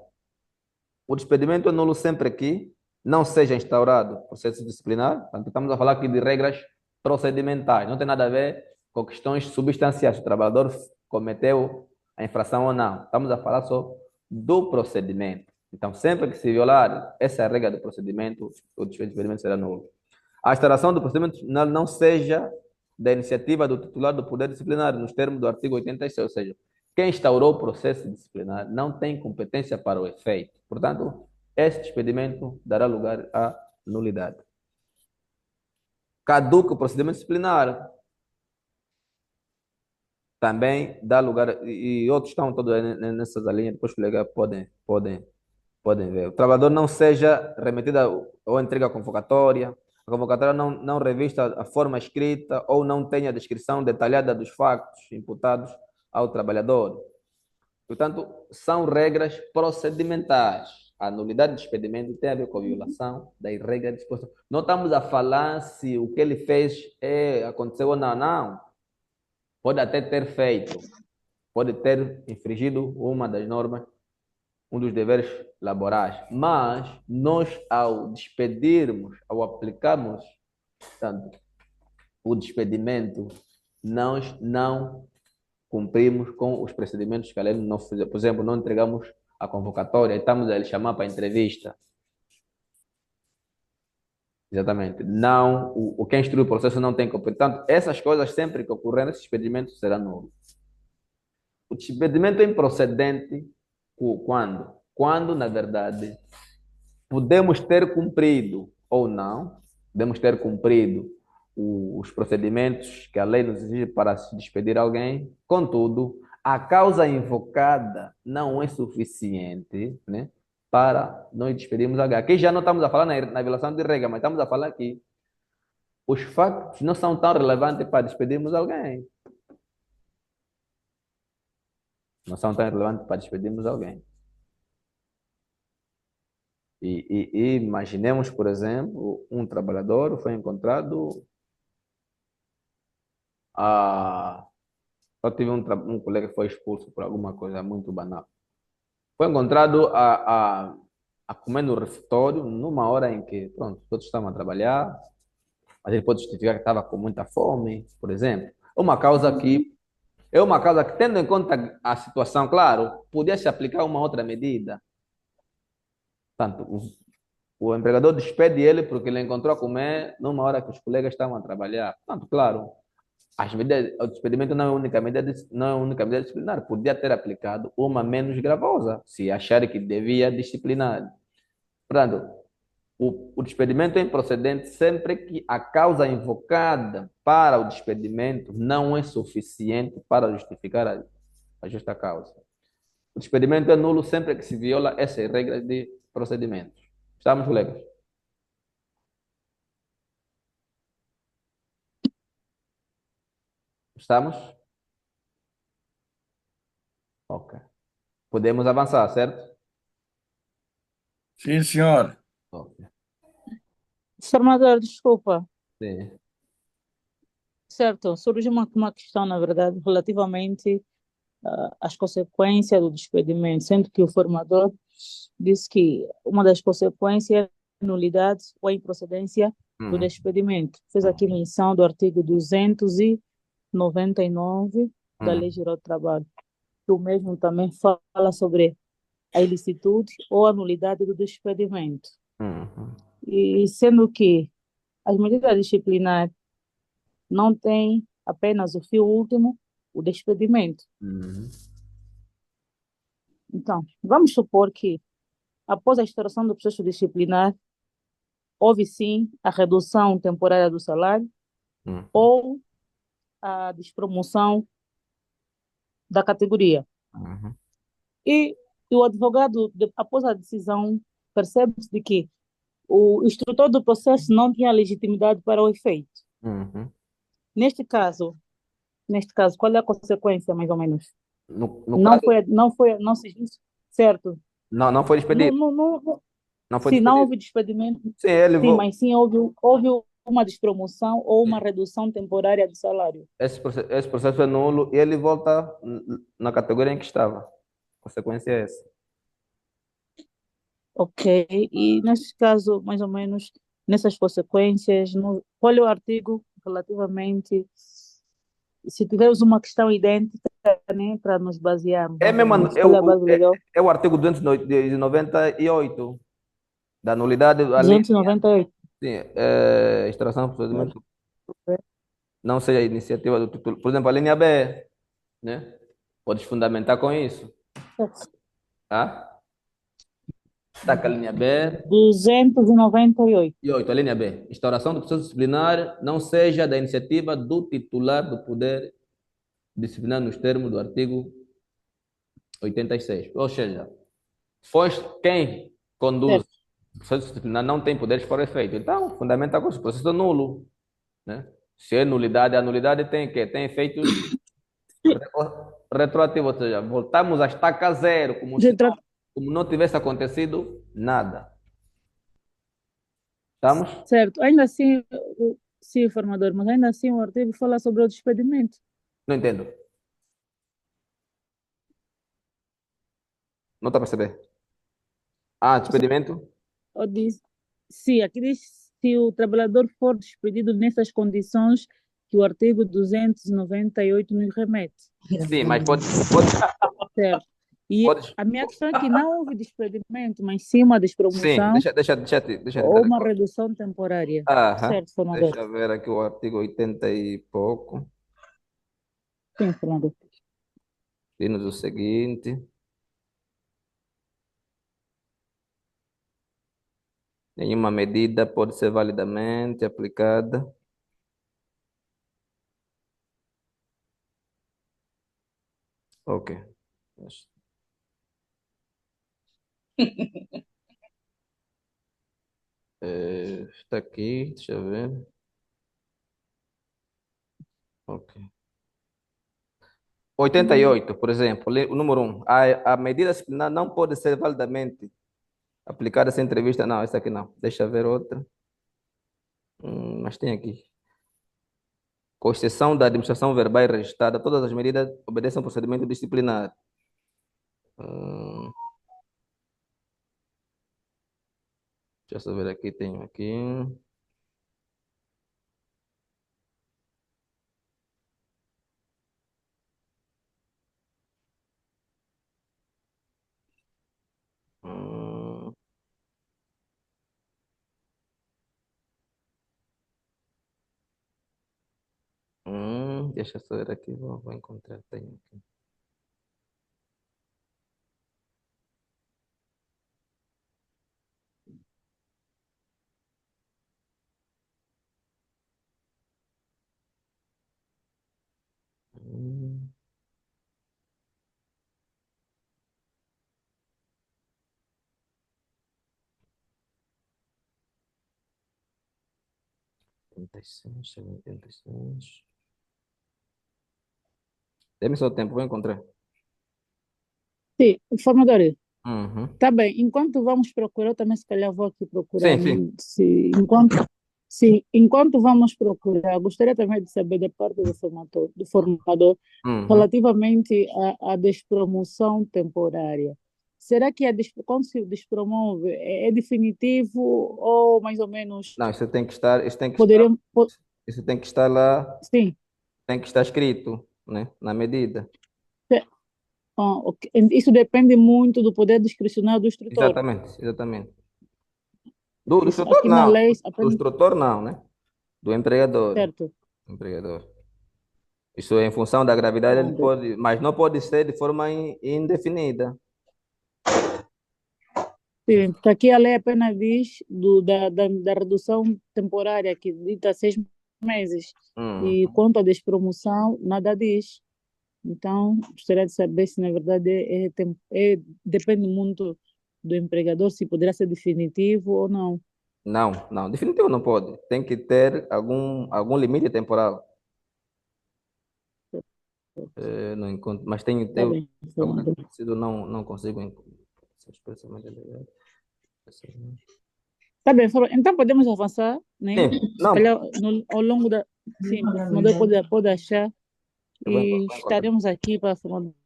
O despedimento é nulo sempre que não seja instaurado processo disciplinar. Portanto, estamos a falar aqui de regras procedimentais. Não tem nada a ver com questões substanciais. Se o trabalhador cometeu a infração ou não. Estamos a falar só do procedimento. Então, sempre que se violar essa regra do procedimento, o despedimento será nulo. A instauração do procedimento disciplinar não seja da iniciativa do titular do poder disciplinar, nos termos do artigo 86, ou seja, quem instaurou o processo disciplinar não tem competência para o efeito. Portanto, esse despedimento dará lugar à nulidade. Caduca o procedimento disciplinar. Também dá lugar, e outros estão todos nessas linhas, depois os colegas podem ver. O trabalhador não seja remetido ou entregue a convocatória não revista a forma escrita ou não tenha a descrição detalhada dos factos imputados ao trabalhador. Portanto, são regras procedimentais. A nulidade de despedimento tem a ver com a violação das regras dispostas. Não estamos a falar se o que ele fez aconteceu ou não. Não. Pode até ter feito. Pode ter infringido uma das normas, um dos deveres laborais. Mas nós, ao despedirmos, ao aplicarmos, portanto, o despedimento, nós não cumprimos com os procedimentos que a lei não fez. Por exemplo, não entregamos a convocatória, estamos a lhe chamar para a entrevista. Exatamente. Não, o quem instrui o processo não tem competência. Portanto, essas coisas sempre que ocorrerem, esse despedimento será nulo. O despedimento é improcedente quando? Quando, na verdade, podemos ter cumprido ou não, podemos ter cumprido os procedimentos que a lei nos exige para se despedir alguém, contudo, a causa invocada não é suficiente, né, para nós despedirmos alguém. Aqui já não estamos a falar na violação de regra, mas estamos a falar que os factos não são tão relevantes para despedirmos alguém. Não são tão relevantes para despedirmos alguém. E imaginemos, por exemplo, um trabalhador foi encontrado. Eu tive um colega que foi expulso por alguma coisa muito banal. Foi encontrado a comer no refeitório numa hora em que, pronto, todos estavam a trabalhar, mas ele pode justificar que estava com muita fome, por exemplo. É uma causa que, tendo em conta a situação, claro, podia se aplicar uma outra medida. Portanto, o empregador despede ele porque ele encontrou a comer numa hora que os colegas estavam a trabalhar. Portanto, claro, o despedimento não é a única medida, não é a única medida disciplinar. Podia ter aplicado uma menos gravosa, se achar que devia disciplinar. Portanto, o despedimento é improcedente sempre que a causa invocada para o despedimento não é suficiente para justificar a justa causa. O despedimento é nulo sempre que se viola essas regras de procedimento. Estamos, colegas? Estamos? Ok. Podemos avançar, certo? Sim, senhor. Ok. Formador, desculpa. Sim. Certo, surge uma questão, na verdade, relativamente às consequências do despedimento, sendo que o formador disse que uma das consequências é a nulidade ou a improcedência do Uhum. despedimento. Fez aqui menção do artigo 299 da Lei Geral do Trabalho. O mesmo também fala sobre a ilicitude ou a nulidade do despedimento. Uhum. E sendo que as medidas disciplinares não têm apenas o fim último, o despedimento. Uhum. Então, vamos supor que, após a instauração do processo disciplinar, houve sim a redução temporária do salário Uhum. ou a despromoção da categoria. Uhum. E o advogado, após a decisão, percebe-se de que o instrutor do processo não tinha legitimidade para o efeito. Uhum. Neste caso, qual é a consequência, mais ou menos? No caso, Não se disse certo. não foi despedido. Não foi Se não despedido. houve despedimento, Sim, ele sim, mas sim houve uma despromoção ou uma redução temporária do salário. esse processo é nulo e ele volta na categoria em que estava. A consequência é essa. Ok, e nesse caso, mais ou menos, nessas consequências, qual é o artigo relativamente, se tivermos uma questão idêntica, né, para nos basearmos, É mais ou mesmo, menos, qual é a base legal? é o artigo 298 da nulidade da linha. 298. Sim, extração do procedimento não seja iniciativa do titular. Por exemplo, a linha B, né? Podes fundamentar com isso. Tá? Está com a linha B. 298. E 8, a linha B. Instauração do processo disciplinar não seja da iniciativa do titular do poder disciplinar nos termos do artigo 86. Ou seja, foi quem conduz o processo disciplinar não tem poderes para o efeito. Então, fundamenta com isso. O processo é nulo. Né? Se é nulidade, a nulidade tem que tem efeitos retroativos, ou seja, voltamos a estaca zero, como não tivesse acontecido nada. Estamos? Certo, ainda assim, sim, formador, mas ainda assim o artigo fala sobre o despedimento. Não entendo. Não está a perceber? Despedimento? Sim, aqui diz se o trabalhador for despedido nessas condições que o artigo 298 nos remete. Sim, mas pode. Certo. E a minha questão é que não houve despedimento, mas sim uma despromoção Sim, deixa ou uma redução temporária. Certo, formador. Deixa eu ver aqui o artigo 80 e pouco. Sim, formador. Diz-nos o seguinte. Nenhuma medida pode ser validamente aplicada ok. Está aqui, deixa eu ver. Ok. 88, por exemplo, o número 1. A medida disciplinar não pode ser validamente Aplicada essa entrevista, não, essa aqui não. Deixa eu ver outra. Mas tem aqui. Com exceção da administração verbal e registrada, todas as medidas obedecem ao procedimento disciplinar. Hum, Deixa eu só ver aqui, tenho aqui. Hum, Deixa eu só ver aqui, vou encontrar, tenho aqui. Hum, Oitenta e seis, 86. Dê-me só tempo, vou encontrar. Sim, formador, Uhum. tá bem. Enquanto vamos procurar, eu também se calhar vou aqui procurar. Sim, sim. Enquanto vamos procurar, gostaria também de saber da parte do formador Uhum. relativamente à despromoção temporária. Será que quando se despromove é definitivo ou mais ou menos Não, isso tem que estar, isso tem que estar, poderíamos. isso tem que estar lá, Sim. tem que estar escrito, né, na medida. Ok. Isso depende muito do poder discricionário do instrutor. Exatamente. Do Isso instrutor aqui na não, lei do apenas. instrutor não, né? Do empregador. Certo. Empregador. Isso é em função da gravidade, ele pode, mas não pode ser de forma indefinida. Sim, porque aqui a lei apenas diz da redução temporária, que dita 6 meses. E quanto à despromoção, nada diz. Então, gostaria de saber se, na verdade, depende muito do empregador, se poderá ser definitivo ou não. Não, definitivo não pode. Tem que ter algum limite temporal. Não encontro, mas Tá bem, agora formador. não consigo encontrar. Tá bem, então podemos avançar, né? Sim, Se não, calhar ao longo da. Sim, o formador pode achar eu vou e encontrar. estaremos aqui para o formador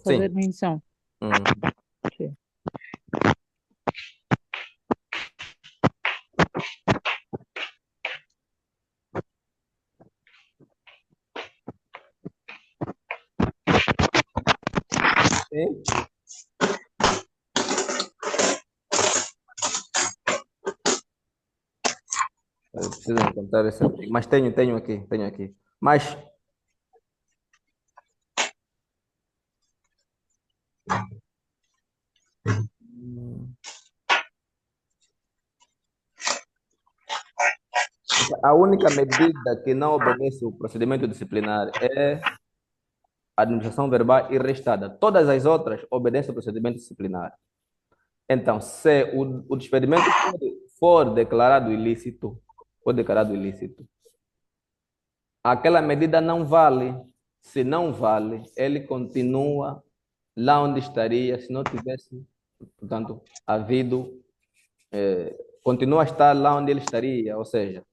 fazer Sim. menção. Sim. Sim. Eu preciso encontrar esse artigo. Mas tenho aqui. Mas a única medida que não obedece o procedimento disciplinar é a administração verbal e restada. Todas as outras obedecem o procedimento disciplinar. Então, se o despedimento for declarado ilícito, aquela medida não vale. Se não vale, ele continua lá onde estaria, se não tivesse, portanto, havido, continua a estar lá onde ele estaria, ou seja,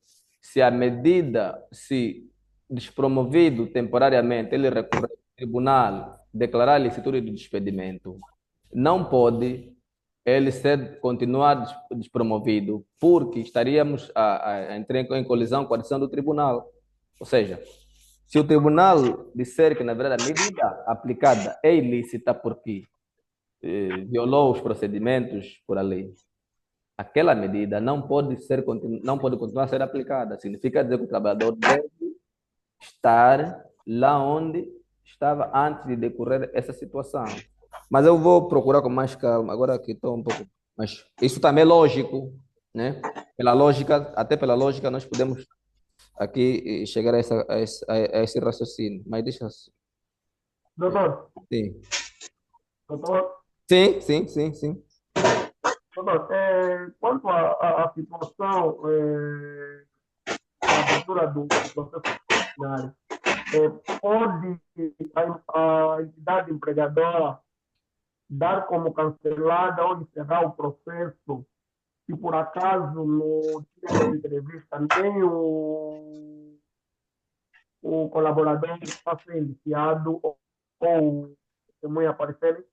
se a medida, se despromovido temporariamente, ele recorrer ao tribunal, declarar a licitude do despedimento, não pode ele continuar despromovido, porque estaríamos a entrar em colisão com a decisão do tribunal. Ou seja, se o tribunal disser que, na verdade, a medida aplicada é ilícita porque violou os procedimentos por a lei, aquela medida não pode continuar a ser aplicada. Significa dizer que o trabalhador deve estar lá onde estava antes de decorrer essa situação. Mas eu vou procurar com mais calma, agora que estou um pouco. Mas isso também é lógico, né? Até pela lógica, nós podemos aqui chegar a esse raciocínio. Mas deixa. Doutor, Sim. doutor, Sim. doutor, quanto à situação da abertura do processo disciplinário, pode a entidade empregadora dar como cancelada ou encerrar o processo se por acaso no dia da entrevista nem o colaborador está sendo indiciado ou o testemunha aparecer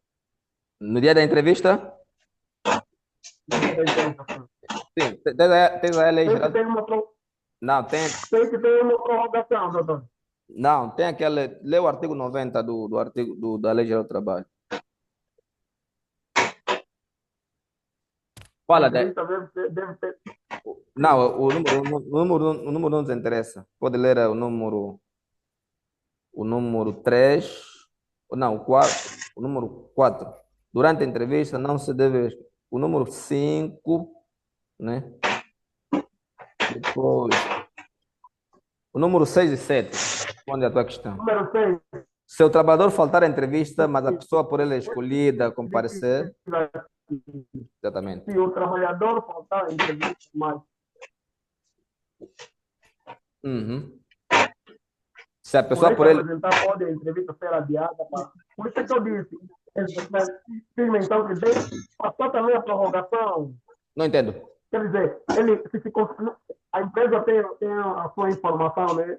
No dia da entrevista? no dia da entrevista. Sim. Tens a lei Tem que geral. ter uma, Não, tem. tem que ter uma prorrogação, doutor. Não, tem aquele. Lê o artigo 90 do artigo da Lei Geral do Trabalho. A Fala de. entrevista deve ter. Não, o número não nos interessa. Pode ler o número 3, não, o 4, o número 4. Durante a entrevista não se deve. O número 5, né? Depois, o número 6 e 7. Responde a tua questão. Número 6. Se o trabalhador faltar à entrevista, mas a pessoa por ele é escolhida a comparecer, exatamente. Se o trabalhador faltar à entrevista, mas Uhum. Se a por pessoa ele por se ele. apresentar, pode a entrevista ser adiada. Por isso é que eu disse, fiz menção que tem, passou também a prorrogação. Não entendo. Quer dizer, a empresa tem a sua informação, né?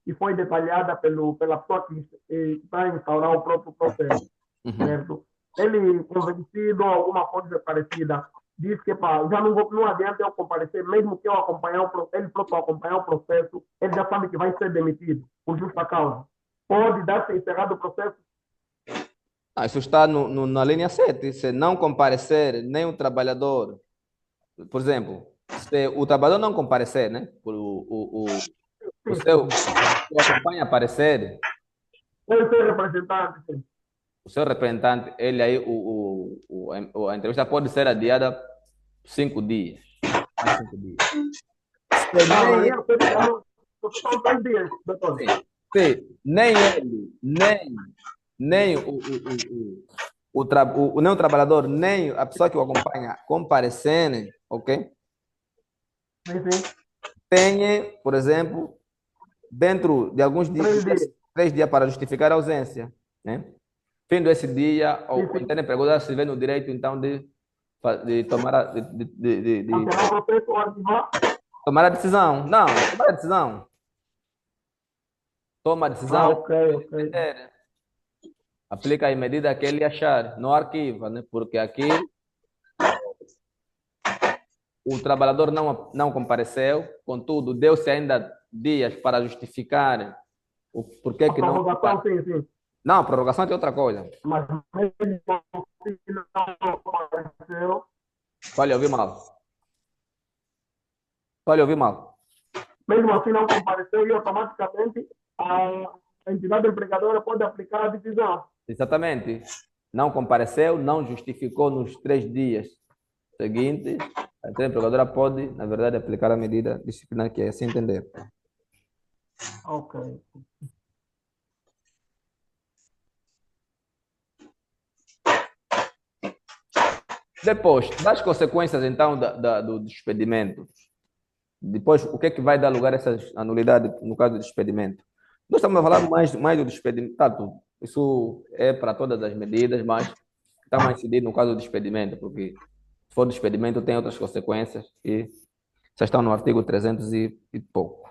E foi detalhada pela pessoa que está a instaurar o próprio processo, certo? Ele, convencido ou alguma coisa parecida, diz que pá, já não adianta eu comparecer, mesmo que eu ele próprio acompanhar o processo, ele já sabe que vai ser demitido por justa causa. Pode dar-se encerrado o processo? Isso está na linha 7. Se não comparecer nem o trabalhador, por exemplo, se o trabalhador não comparecer, né? O seu acompanha aparecer, Ele ser representante, sim. o seu representante, ele aí, a entrevista pode ser adiada 5 dias. Mais 5 dias. São 3 dias, doutor. Sim, nem ele, nem nem o trabalhador, nem a pessoa que o acompanha comparecerem, ok? Sim. Tem, por exemplo, dentro de alguns dias, 3 dias para justificar a ausência, né? Findo esse dia, o empregador se vê no direito, então, de tomar tomar a decisão. Não, tomar a decisão. Toma a decisão. Ok. Aplica a medida que ele achar, não arquiva, né? Porque aqui o trabalhador não compareceu, contudo, deu-se ainda dias para justificar o porquê que não. Sim. Não, prorrogação é outra coisa. Mas mesmo assim não compareceu. Pode ouvir mal. Mesmo assim não compareceu e automaticamente a entidade empregadora pode aplicar a decisão. Exatamente. Não compareceu, não justificou nos 3 dias seguintes, a entidade empregadora pode, na verdade, aplicar a medida disciplinar, que é assim entender. Ok. Depois, das consequências, então, do despedimento. Depois, o que é que vai dar lugar a essas anulidades no caso do despedimento? Nós estamos a falar mais do despedimento. Tanto, isso é para todas as medidas, mas está mais incidido no caso do despedimento, porque se for despedimento tem outras consequências e já estão no artigo 300 e pouco.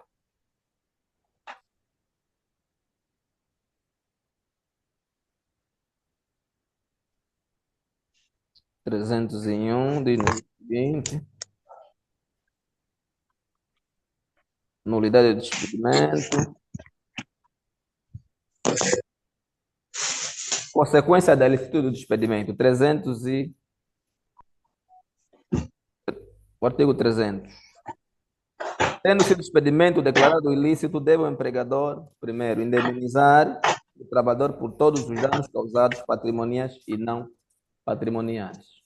Trezentos e um, diz no seguinte. Nulidade de despedimento. Consequência da ilicitude do despedimento. 300 e... O artigo 300. Tendo sido despedimento declarado ilícito, deve o empregador, primeiro, indemnizar o trabalhador por todos os danos causados, patrimoniais e não patrimoniais.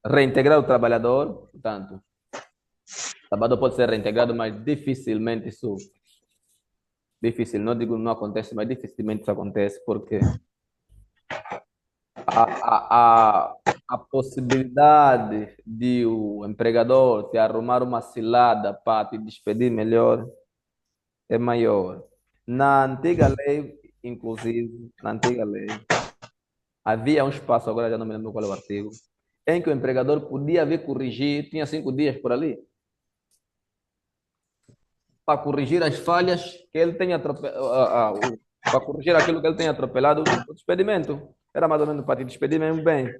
Reintegrar o trabalhador, portanto, o trabalhador pode ser reintegrado, mas dificilmente isso... Difícil, não digo não acontece, mas dificilmente isso acontece, porque a possibilidade de o empregador te arrumar uma cilada para te despedir melhor é maior. Na antiga lei, inclusive, na antiga lei, havia um espaço, agora já não me lembro qual é o artigo, em que o empregador podia vir corrigir, tinha 5 dias por ali, para corrigir as falhas que ele tenha atropelado, para corrigir aquilo que ele tenha atropelado no despedimento. Era mais ou menos para te despedir mesmo bem.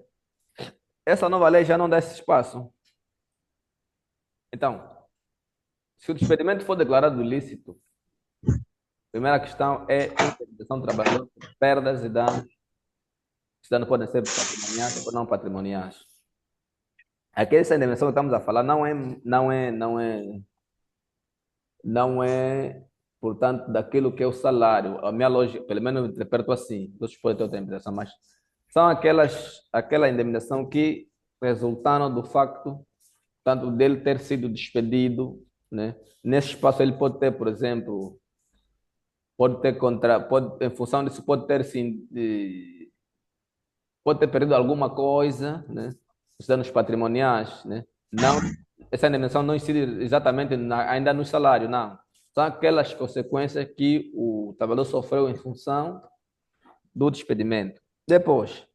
Essa nova lei já não dá esse espaço. Então, se o despedimento for declarado ilícito, a primeira questão é a indenização do trabalhador por perdas e danos. Esses danos podem ser patrimoniais ou não patrimoniais. Aqui essa indenização que estamos a falar não é, portanto, daquilo que é o salário. A minha lógica, pelo menos eu interpreto assim, outros podem ter outra interpretação, mas são aquela indenização que resultaram do facto, tanto dele ter sido despedido, né? Nesse espaço ele pode ter, por exemplo, em função disso, pode ter perdido alguma coisa, né? Os danos patrimoniais, né? Não, essa indenização não incide exatamente ainda no salário, não. São aquelas consequências que o trabalhador sofreu em função do despedimento. Depois,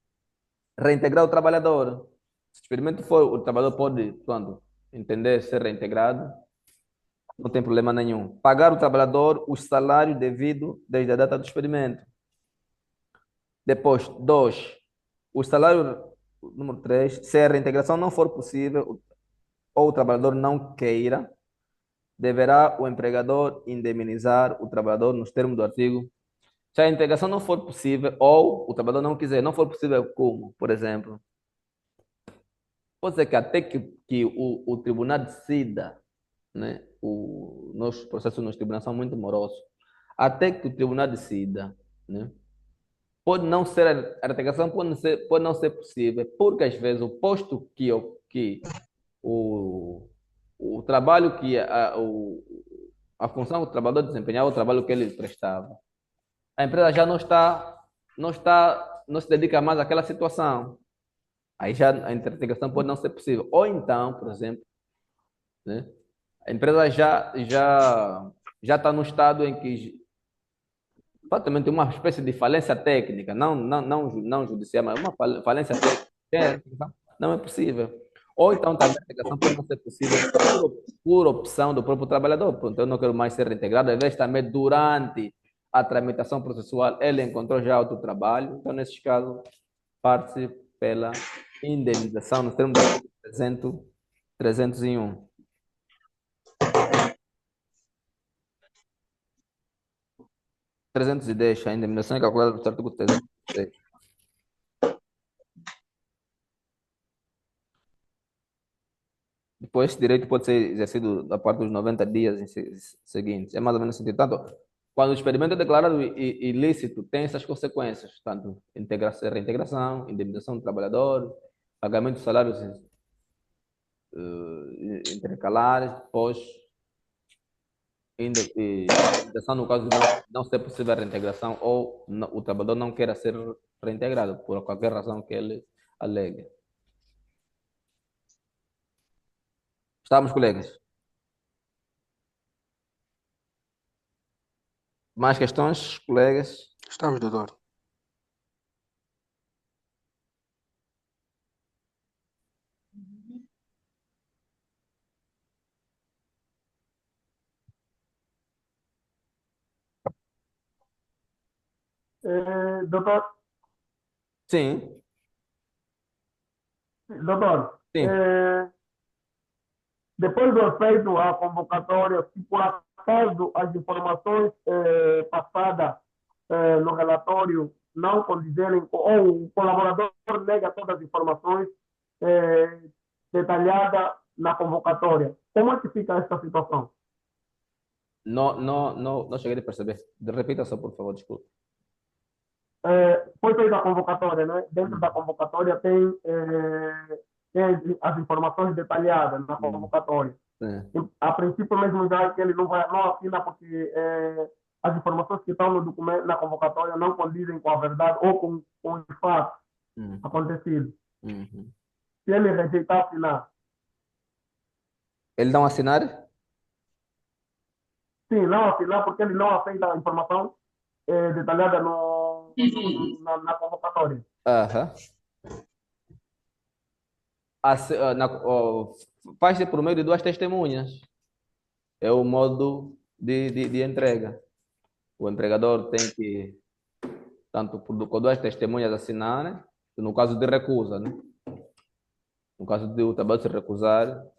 reintegrar o trabalhador. Se o despedimento for, o trabalhador pode, quando entender ser reintegrado, não tem problema nenhum. Pagar o trabalhador o salário devido desde a data do despedimento. Depois, 2, o salário, número 3, se a reintegração não for possível ou o trabalhador não queira, deverá o empregador indemnizar o trabalhador nos termos do artigo. Se a integração não for possível ou o trabalhador não quiser, não for possível como, por exemplo, pode ser que até que o tribunal decida, né? Nossos processos nos tribunais são muito morosos. Até que o tribunal decida, né? Pode não ser, a reintegração pode não ser possível, porque às vezes o posto que o trabalho que a função que o trabalhador desempenhava, o trabalho que ele prestava, a empresa já não se dedica mais àquela situação. Aí já a integração pode não ser possível. Ou então, por exemplo, né, a empresa já está no estado em que praticamente uma espécie de falência técnica, não judicial, mas uma falência técnica, não é possível. Ou então também a integração pode não ser possível por opção do próprio trabalhador. Pronto, eu não quero mais ser reintegrado, às vezes também durante a tramitação processual ele encontrou já outro trabalho, então nesses casos parte-se pela indenização nos termos do artigo 301. 310, a indenização é calculada pelo artigo 310. Depois, esse direito pode ser exercido a partir dos 90 dias seguintes. É mais ou menos assim. Tanto, quando o experimento é declarado ilícito, tem essas consequências, tanto reintegração, indenização do trabalhador, pagamento de salários intercalares, depois indenização no caso de não ser possível a reintegração ou o trabalhador não queira ser reintegrado por qualquer razão que ele alegue. Estamos, colegas? Mais questões, colegas? Estamos, doutor. Doutor, Sim, doutor, sim. depois do efeito a convocatória, se por acaso as informações passadas no relatório não condizerem, ou o colaborador nega todas as informações detalhadas na convocatória, como é que fica essa situação? Não cheguei a perceber. Repita só, por favor, desculpe. Foi feita a convocatória, né? Dentro da convocatória tem as informações detalhadas na convocatória. A princípio mesmo já que ele não assina porque as informações que estão no documento, na convocatória, não condizem com a verdade ou com os fatos acontecidos. Se ele rejeitar assinar. Ele não assinar? Sim, não assinar porque ele não aceita a informação detalhada na convocatória. Aham. Faz-se por meio de duas testemunhas. É o modo de entrega. O empregador tem que, tanto com duas testemunhas assinarem, no caso de recusa, né? No caso de o trabalho se recusar, o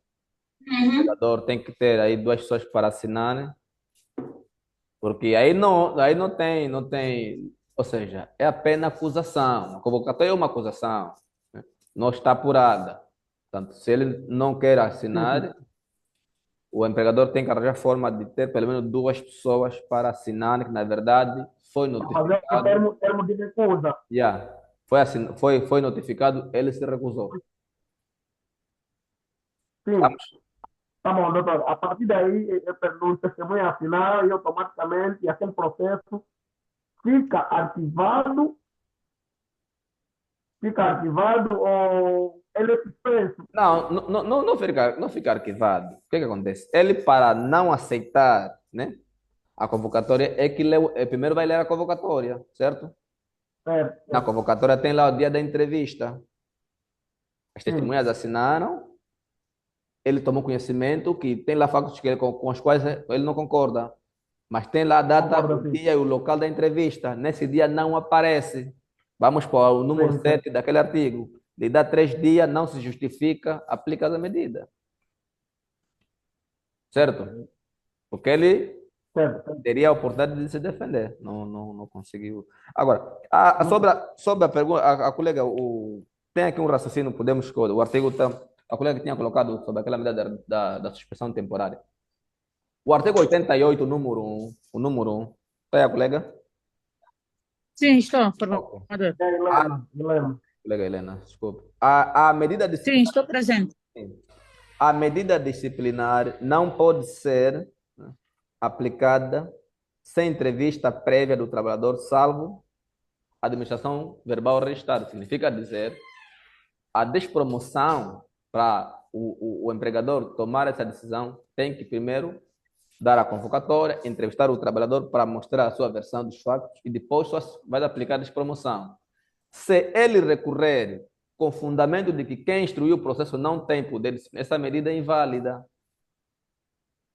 empregador tem que ter aí duas pessoas para assinarem, porque aí não tem, ou seja, é apenas acusação. A convocatória é uma acusação, né? Não está apurada. Portanto, se ele não quer assinar, o empregador tem que arranjar forma de ter pelo menos duas pessoas para assinar, que na verdade foi Fazer o notificado. termo de recusa. Yeah. Foi notificado, ele se recusou. Sim. Tá bom, doutor. A partir daí, eu pergunto, testemunha assinar e automaticamente aquele processo fica arquivado, ou ele é suspenso. Não fica arquivado. O que que acontece? Ele, para não aceitar, né, a convocatória, é que primeiro vai ler a convocatória, certo? Na convocatória tem lá o dia da entrevista. As testemunhas assinaram, ele tomou conhecimento que tem lá fatos com os quais ele não concorda, mas tem lá a data, o dia e o local da entrevista. Nesse dia não aparece. Vamos para o número 7 daquele artigo. Lhe dá 3 dias, não se justifica, aplica a medida. Certo? Porque ele teria a oportunidade de se defender. Não conseguiu. Agora, sobre a pergunta, a colega, tem aqui um raciocínio, podemos escolher. O artigo a colega tinha colocado sobre aquela medida da suspensão temporária. O artigo 88, o número 1, está aí a colega? Sim, estou, formador. Colega Helena, desculpa. A medida Sim, estou presente. A medida disciplinar não pode ser, né, aplicada sem entrevista prévia do trabalhador, salvo administração verbal registrada. Significa dizer, a despromoção, para o empregador tomar essa decisão, tem que primeiro dar a convocatória, entrevistar o trabalhador para mostrar a sua versão dos fatos e depois só vai aplicar a despromoção. Se ele recorrer com fundamento de que quem instruiu o processo não tem poder, essa medida é inválida.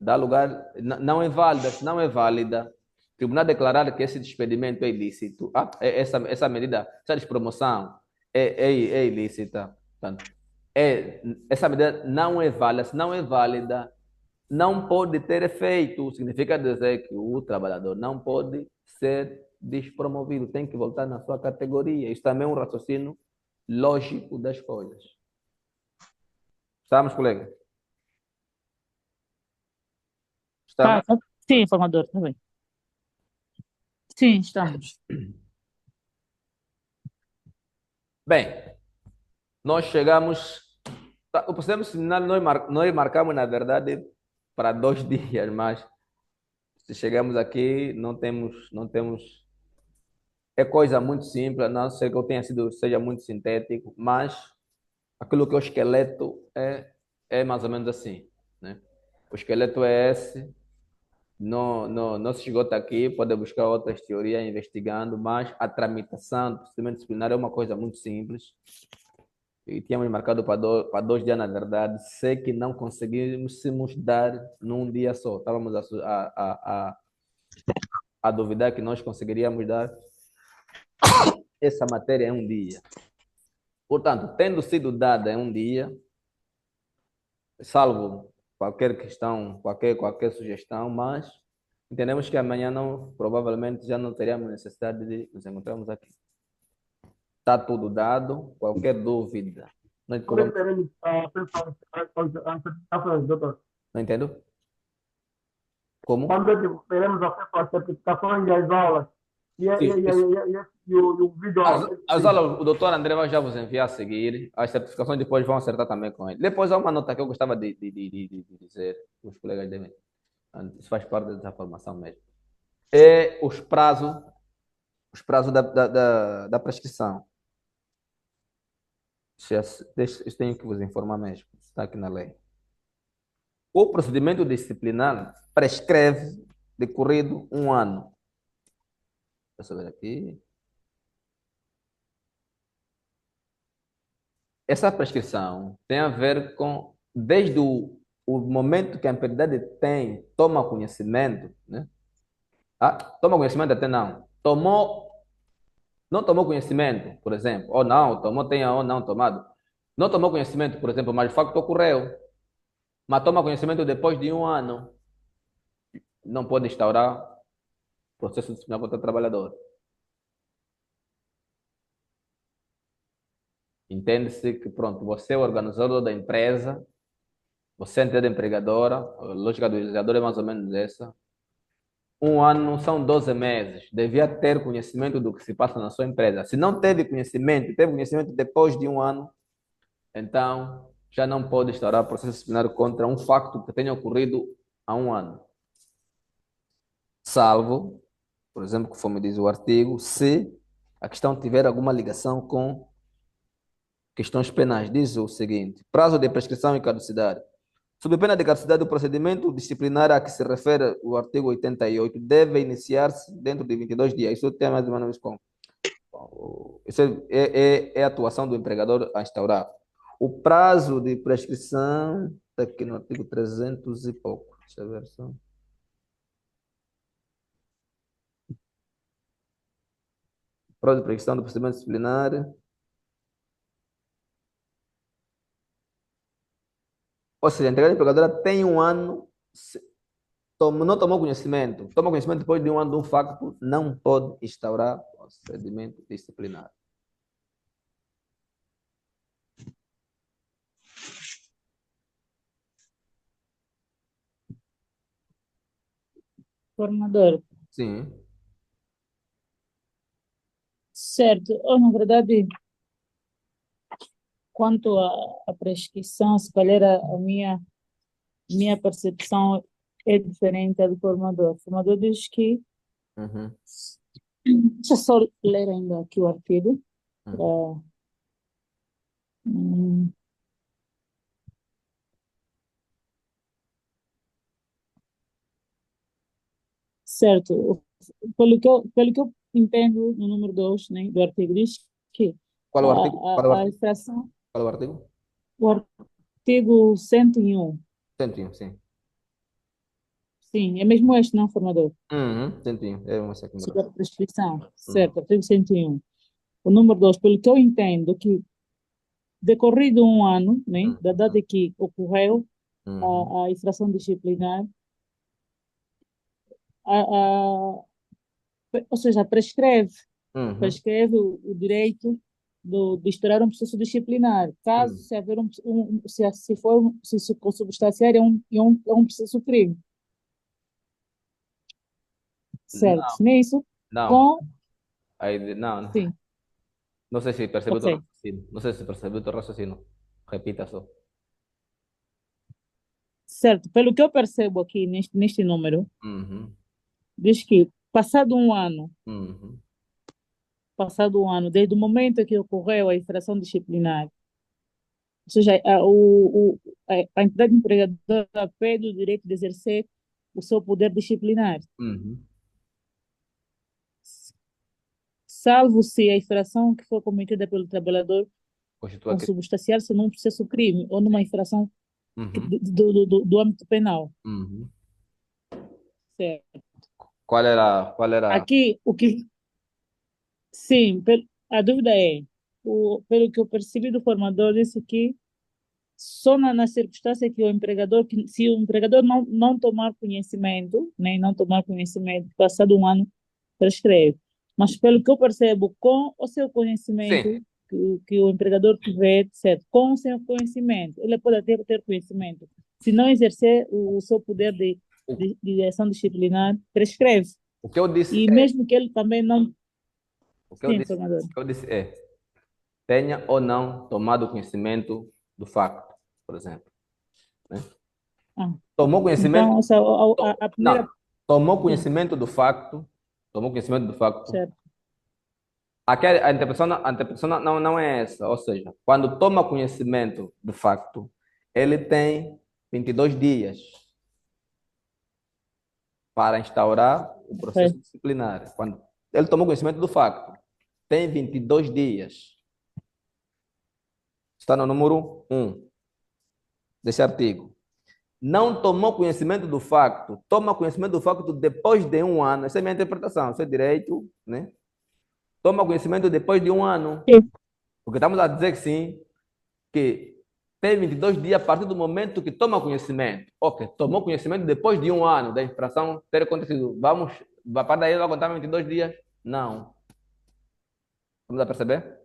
Dá lugar, não é válida. Se não é válida, o tribunal declarar que esse despedimento é ilícito, essa medida, essa despromoção é ilícita. Portanto, essa medida não é válida. Se não é válida, não pode ter efeito. Significa dizer que o trabalhador não pode ser despromovido, tem que voltar na sua categoria. Isso também é um raciocínio lógico das coisas. Estamos, colega? Estamos? Sim, formador, está bem. Sim, estamos. Bem, nós chegamos. O processo disciplinar nós marcamos, na verdade, para 2 dias, mas se chegamos aqui, não temos. É coisa muito simples, a não ser que seja muito sintético, mas aquilo que é o esqueleto é mais ou menos assim, né? O esqueleto é esse. Não se esgota aqui, pode buscar outras teorias investigando, mas a tramitação do procedimento disciplinar é uma coisa muito simples. E tínhamos marcado para 2 dias, na verdade. Sei que não conseguimos dar num dia só. Estávamos a duvidar que nós conseguiríamos dar essa matéria em um dia. Portanto, tendo sido dada em um dia, salvo qualquer questão, qualquer sugestão, mas entendemos que amanhã provavelmente já não teríamos necessidade de nos encontrarmos aqui. Está tudo dado, qualquer dúvida. Não entendo? Como? Quando é que teremos acesso às certificações e às aulas? E o vídeo. As aulas, o doutor André vai já vos enviar a seguir. As certificações depois vão acertar também com ele. Depois há uma nota que eu gostava de dizer, os colegas devem. Isso faz parte dessa formação mesmo. É os prazos da prescrição. Isso tenho que vos informar mesmo. Está aqui na lei. O procedimento disciplinar prescreve decorrido 1 ano. Deixa eu ver aqui. essa prescrição tem a ver com, desde o momento que a autoridade toma conhecimento, né? Ah, toma conhecimento até não. Não tomou conhecimento, por exemplo, ou não, tomou, tenha ou não tomado. Não tomou conhecimento, por exemplo, mas o facto ocorreu, mas toma conhecimento depois de um ano, não pode instaurar processo disciplinar contra o trabalhador. Entende-se que, pronto, você é o organizador da empresa, você é a entidade empregadora, a lógica do legislador é mais ou menos essa. Um ano são 12 meses. Devia ter conhecimento do que se passa na sua empresa. Se não teve conhecimento depois de um ano, então já não pode instaurar processo disciplinar contra um facto que tenha ocorrido há um ano. Salvo, por exemplo, conforme diz o artigo, se a questão tiver alguma ligação com questões penais. Diz o seguinte: prazo de prescrição e caducidade. Sob pena de caducidade, o procedimento disciplinar a que se refere o artigo 88 deve iniciar-se dentro de 22 dias. Isso tem mais ou menos com. Isso é a atuação do empregador a instaurar. O prazo de prescrição está aqui no artigo 300 e pouco. Deixa eu ver só. Prazo de prescrição do procedimento disciplinar. Ou seja, a entidade empregadora tem um ano, não tomou conhecimento, toma conhecimento depois de um ano de um facto, não pode instaurar procedimento disciplinar. Formador, Sim. certo. Eu, na verdade, quanto à prescrição, se calhar a minha percepção é diferente da do formador. O formador diz que, Uhum. deixa eu só ler ainda aqui o artigo. Uhum. Hum, certo. Pelo que eu entendo no número 2, né, do artigo, diz que Qual é o artigo? Qual é o a artigo? infração, Qual é o artigo? o artigo 101, 101, sim. sim, é mesmo este, não, formador? Uhum. 101, é uma aqui no Sobre braço. a prescrição, Uhum. certo, artigo 101. O número 2, pelo que eu entendo, que decorrido um ano, né, da data que ocorreu Uhum. a infração disciplinar, a, a- ou seja, Uhum. prescreve o direito de instaurar um processo disciplinar, caso Uhum. se haver se consubstanciar é um processo crime, certo? Não, Nem isso não. com, Não. sim, Não sei se percebeu o teu ok, raciocínio. Não sei se percebeu o teu raciocínio. Repita só. certo. Pelo que eu percebo aqui neste número, Uhum. diz que Uhum. passado um ano, desde o momento que ocorreu a infração disciplinar, ou seja, a entidade empregadora perde o direito de exercer o seu poder disciplinar, Uhum. salvo se a infração que foi cometida pelo trabalhador Constitua que. consubstanciar-se num processo crime ou numa infração Uhum. do âmbito penal, Uhum. certo? Qual era? Aqui, sim, a dúvida é, pelo que eu percebi do formador, disse que só na circunstância que se o empregador não tomar conhecimento, nem não tomar conhecimento, passado um ano, prescreve. Mas pelo que eu percebo, com o seu Sim. conhecimento, que o empregador tiver, certo, com o seu conhecimento, ele pode até ter conhecimento. Se não exercer o seu poder O, de ação disciplinar, prescreve. o que eu disse E é. mesmo que ele também não. O que eu Sim, disse, formador. o que eu disse é. Tenha ou não tomado conhecimento do facto, por exemplo. Né? Ah, Tomou conhecimento. então, a primeira. Não. Tomou Sim, conhecimento do facto. Tomou conhecimento do facto. certo. Aqui a interpretação não é essa. Ou seja, quando toma conhecimento do facto, ele tem 22 dias para instaurar o processo Certo. disciplinar. Quando ele tomou conhecimento do facto, tem 22 dias. Está no número 1 desse artigo. Não tomou conhecimento do facto, toma conhecimento do facto depois de 1 ano. Essa é a minha interpretação, isso é direito, né? Toma conhecimento depois de 1 ano. Sim. Porque estamos a dizer que sim, que tem 22 dias a partir do momento que toma conhecimento. Ok, tomou conhecimento depois de 1 ano da infração ter acontecido. Vamos, para daí vai contar 22 dias? Não. Vamos a perceber?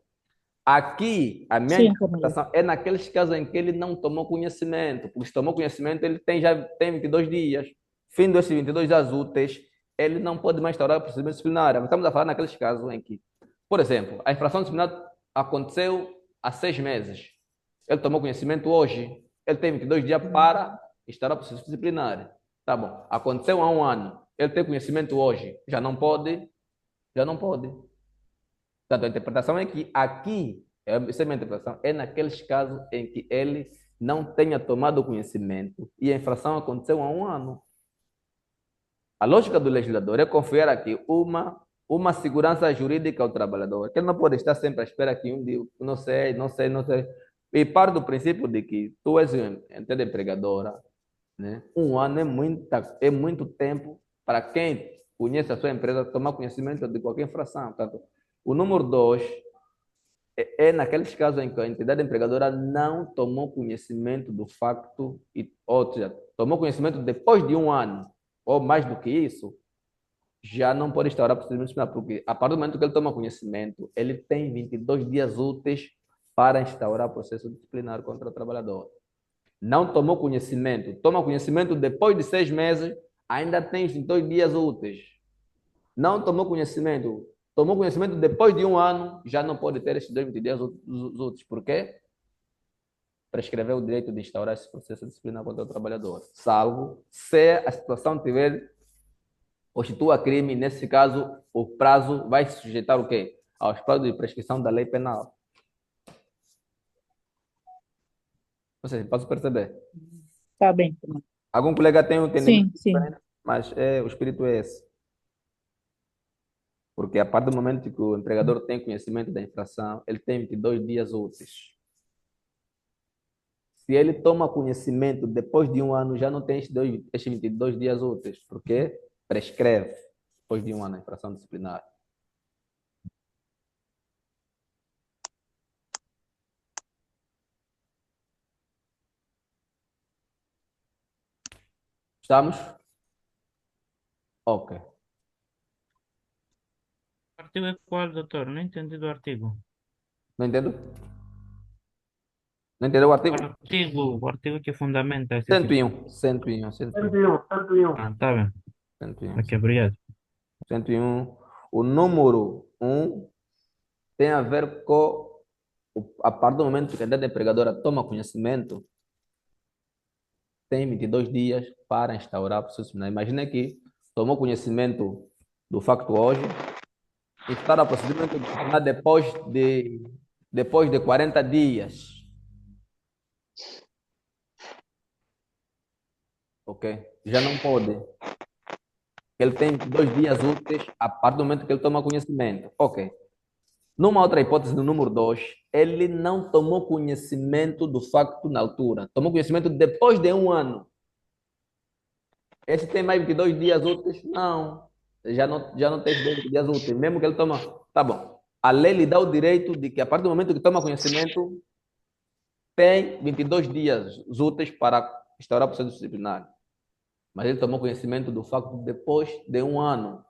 Aqui, a minha Sim, interpretação é naqueles casos em que ele não tomou conhecimento. Porque se tomou conhecimento, ele já tem 22 dias. Fim desses 22 dias úteis, ele não pode mais instaurar o procedimento disciplinar. Estamos a falar naqueles casos em que, por exemplo, a infração disciplinar aconteceu há 6 meses. Ele tomou conhecimento hoje. Ele tem 22 dias para instaurar o processo disciplinar. Tá bom. Aconteceu há 1 ano. Ele tem conhecimento hoje. Já não pode? Já não pode. Portanto, a interpretação é que aqui, essa é a minha interpretação, é naqueles casos em que ele não tenha tomado conhecimento e a infração aconteceu há 1 ano. A lógica do legislador é confiar aqui uma segurança jurídica ao trabalhador, que ele não pode estar sempre à espera que um dia, não sei. E parte do princípio de que tu és entende, empregadora, né? 1 ano é muito tempo para quem conhece a sua empresa tomar conhecimento de qualquer infração. Portanto, o número 2 é naqueles casos em que a entidade empregadora não tomou conhecimento do facto, ou seja, tomou conhecimento depois de 1 ano, ou mais do que isso, já não pode instaurar procedimento disciplinar, porque a partir do momento que ele toma conhecimento, ele tem 22 dias úteis para instaurar processo disciplinar contra o trabalhador. Não tomou conhecimento, toma conhecimento depois de 6 meses, ainda tem 22 dias úteis. Não tomou conhecimento depois de 1 ano, já não pode ter esses 22 dias úteis. Por quê? Prescreveu o direito de instaurar esse processo disciplinar contra o trabalhador, salvo se a situação constitua crime. Nesse caso, o prazo vai se sujeitar o quê? Aos prazos de prescrição da lei penal. Ou seja, posso perceber? Está bem. Algum colega tem um entendimento Sim. diferente, mas o espírito é esse. Porque a partir do momento que o empregador tem conhecimento da infração, ele tem 22 dias úteis. Se ele toma conhecimento depois de 1 ano, já não tem esses 22 dias úteis, porque prescreve depois de 1 ano a infração disciplinar. Estamos? Ok. O artigo é qual, doutor? Não entendi do artigo. Não entendo? Não entendeu o artigo? O artigo que fundamenta esse 101. 101. Ah, tá bem. 101. Ok, obrigado. 101. O número 1 tem a ver com a partir do momento que a entidade empregadora toma conhecimento, tem 22 dias para instaurar o processo disciplinar. Imagina que tomou conhecimento do facto hoje, instaura o procedimento disciplinar depois de 40 dias. Ok? Já não pode. Ele tem 2 dias úteis a partir do momento que ele toma conhecimento. Ok. Numa outra hipótese, no número 2, ele não tomou conhecimento do facto na altura. Tomou conhecimento depois de 1 ano. Esse tem mais 22 dias úteis? Não. Já não tem 22 dias úteis. Mesmo que ele toma... Tá bom. A lei lhe dá o direito de que, a partir do momento que toma conhecimento, tem 22 dias úteis para instaurar o processo disciplinar. Mas ele tomou conhecimento do facto depois de 1 ano.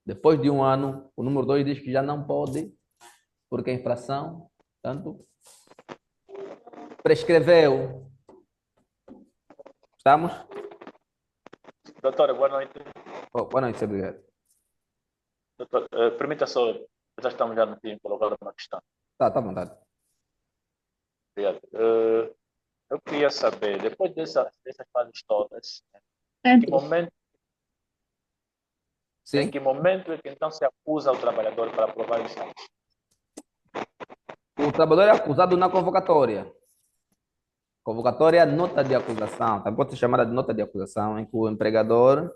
Depois de 1 ano, o número 2 diz que já não pode, porque a infração, tanto, prescreveu. Estamos? Doutora, boa noite. Boa noite, obrigado. Doutor, permita só, já estamos já no fim, colocar uma questão. Tá à vontade. Obrigado. Eu queria saber, depois dessas fases todas, É. em que momento Sim. é que então se acusa o trabalhador para provar isso? O trabalhador é acusado na convocatória. Convocatória é a nota de acusação. Também pode ser chamada de nota de acusação, em que o empregador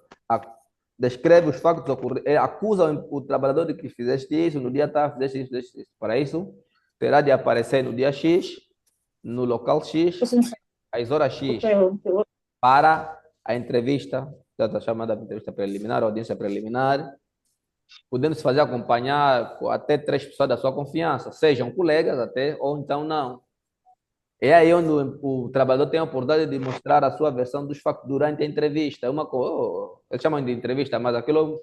descreve os factos ocorridos, acusa o trabalhador de que fizeste isso, no dia tal, fizeste isso. Para isso, terá de aparecer no dia X no local X, às horas X, para a entrevista, já está chamada entrevista preliminar, audiência preliminar, podendo se fazer acompanhar com até 3 pessoas da sua confiança, sejam colegas até, ou então não. É aí onde o trabalhador tem a oportunidade de mostrar a sua versão dos fatos durante a entrevista. É uma coisa, eles chamam de entrevista, mas aquilo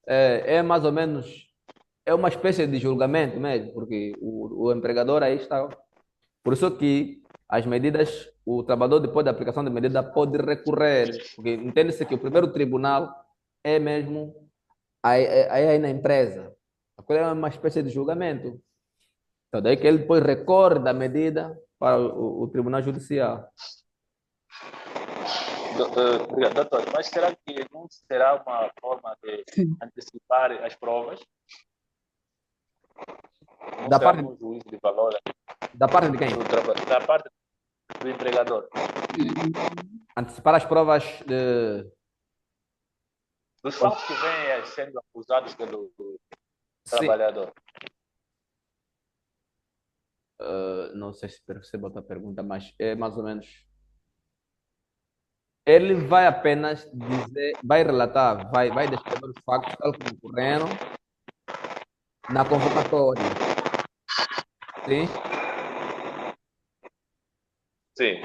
é mais ou menos, é uma espécie de julgamento mesmo, porque o empregador aí está. Por isso que as medidas, o trabalhador depois da aplicação da medida pode recorrer, porque entende-se que o primeiro tribunal é mesmo aí na empresa. Aquilo é uma espécie de julgamento. Então daí que ele depois recorre da medida para o Tribunal Judicial. Obrigado, doutor. Mas será que não será uma forma de antecipar as provas? Não Da será parte, um juízo de valor da parte de quem? da parte do empregador? Antecipar as provas Dos fatos que vêm sendo acusados pelo Sim. trabalhador. Não sei se percebo a tua pergunta, mas é mais ou menos. Ele vai apenas dizer, vai relatar, vai descrever os factos tal como ocorreram na convocatória. Sim? Sim.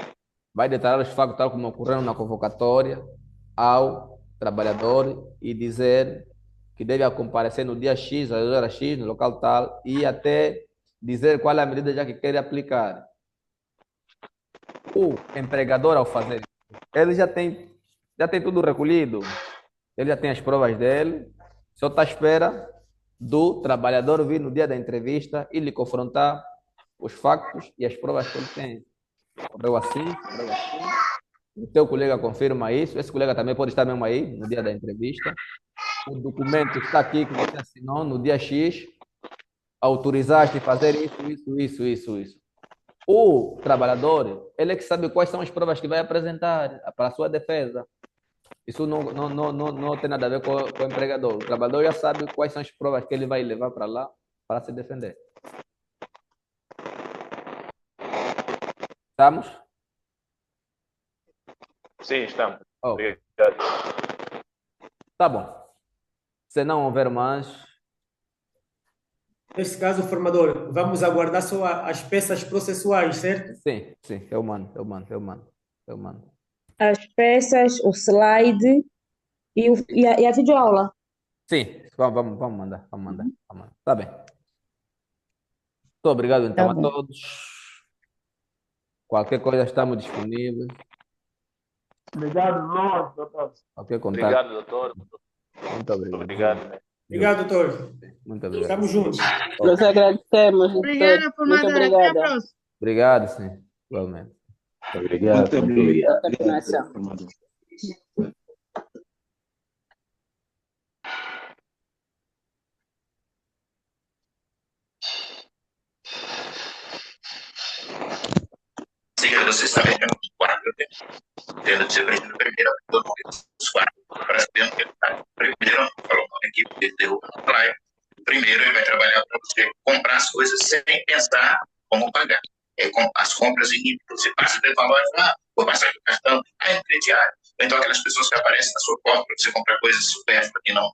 Vai detalhar os fatos tal como ocorreram na convocatória ao trabalhador e dizer que deve comparecer no dia X, às horas X, no local tal, e até dizer qual é a medida já que quer aplicar. O empregador, ao fazer isso, ele já tem tudo recolhido, ele já tem as provas dele, só está à espera do trabalhador vir no dia da entrevista e lhe confrontar os factos e as provas que ele tem. Ocorreu assim, ocorreu assim. O teu colega confirma isso, esse colega também pode estar mesmo aí no dia da entrevista. O documento está aqui que você assinou no dia X, autorizaste fazer isso. O trabalhador, ele é que sabe quais são as provas que vai apresentar para a sua defesa. Isso não tem nada a ver com o empregador. O trabalhador já sabe quais são as provas que ele vai levar para lá para se defender. Estamos? Sim, estamos. Ok. Obrigado. Tá bom. Se não houver mais, Nesse caso, formador, vamos aguardar só as peças processuais, certo? sim, eu mando. As peças, o slide e a videoaula. Sim, vamos mandar. Tá bem. Muito obrigado então Tá a bom. todos. Qualquer coisa estamos disponíveis. Obrigado, nós, doutor. Qualquer contato. Obrigado, doutor. Muito obrigado. Obrigado. Né? Obrigado, doutor. Muito obrigado. Estamos juntos. Nós agradecemos, doutor. Obrigada, Muito formadora. Até a obrigada. próxima. Obrigado, sim. Igualmente. Obrigado. Boa Obrigado. continuação. Siga vocês também temos 4 tendo de ser preenchido primeiro os 4 para saber que está. Primeiro, falou uma equipe de derruba no praia. Primeiro, ele vai trabalhar para você comprar as coisas sem pensar como pagar. As compras em você passa de valor e fala, vou passar de cartão, é crediário. Então, aquelas pessoas que aparecem na sua porta para você comprar coisas supérfluas que não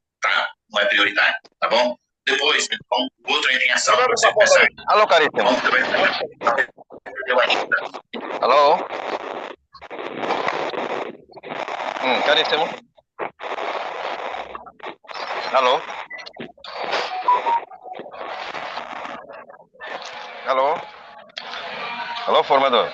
é prioridade, tá bom? Depois, então, outra intenção para você pensar. Alô, caríssimo. Alô? Caríssimo. Alô? Alô? Alô, formador?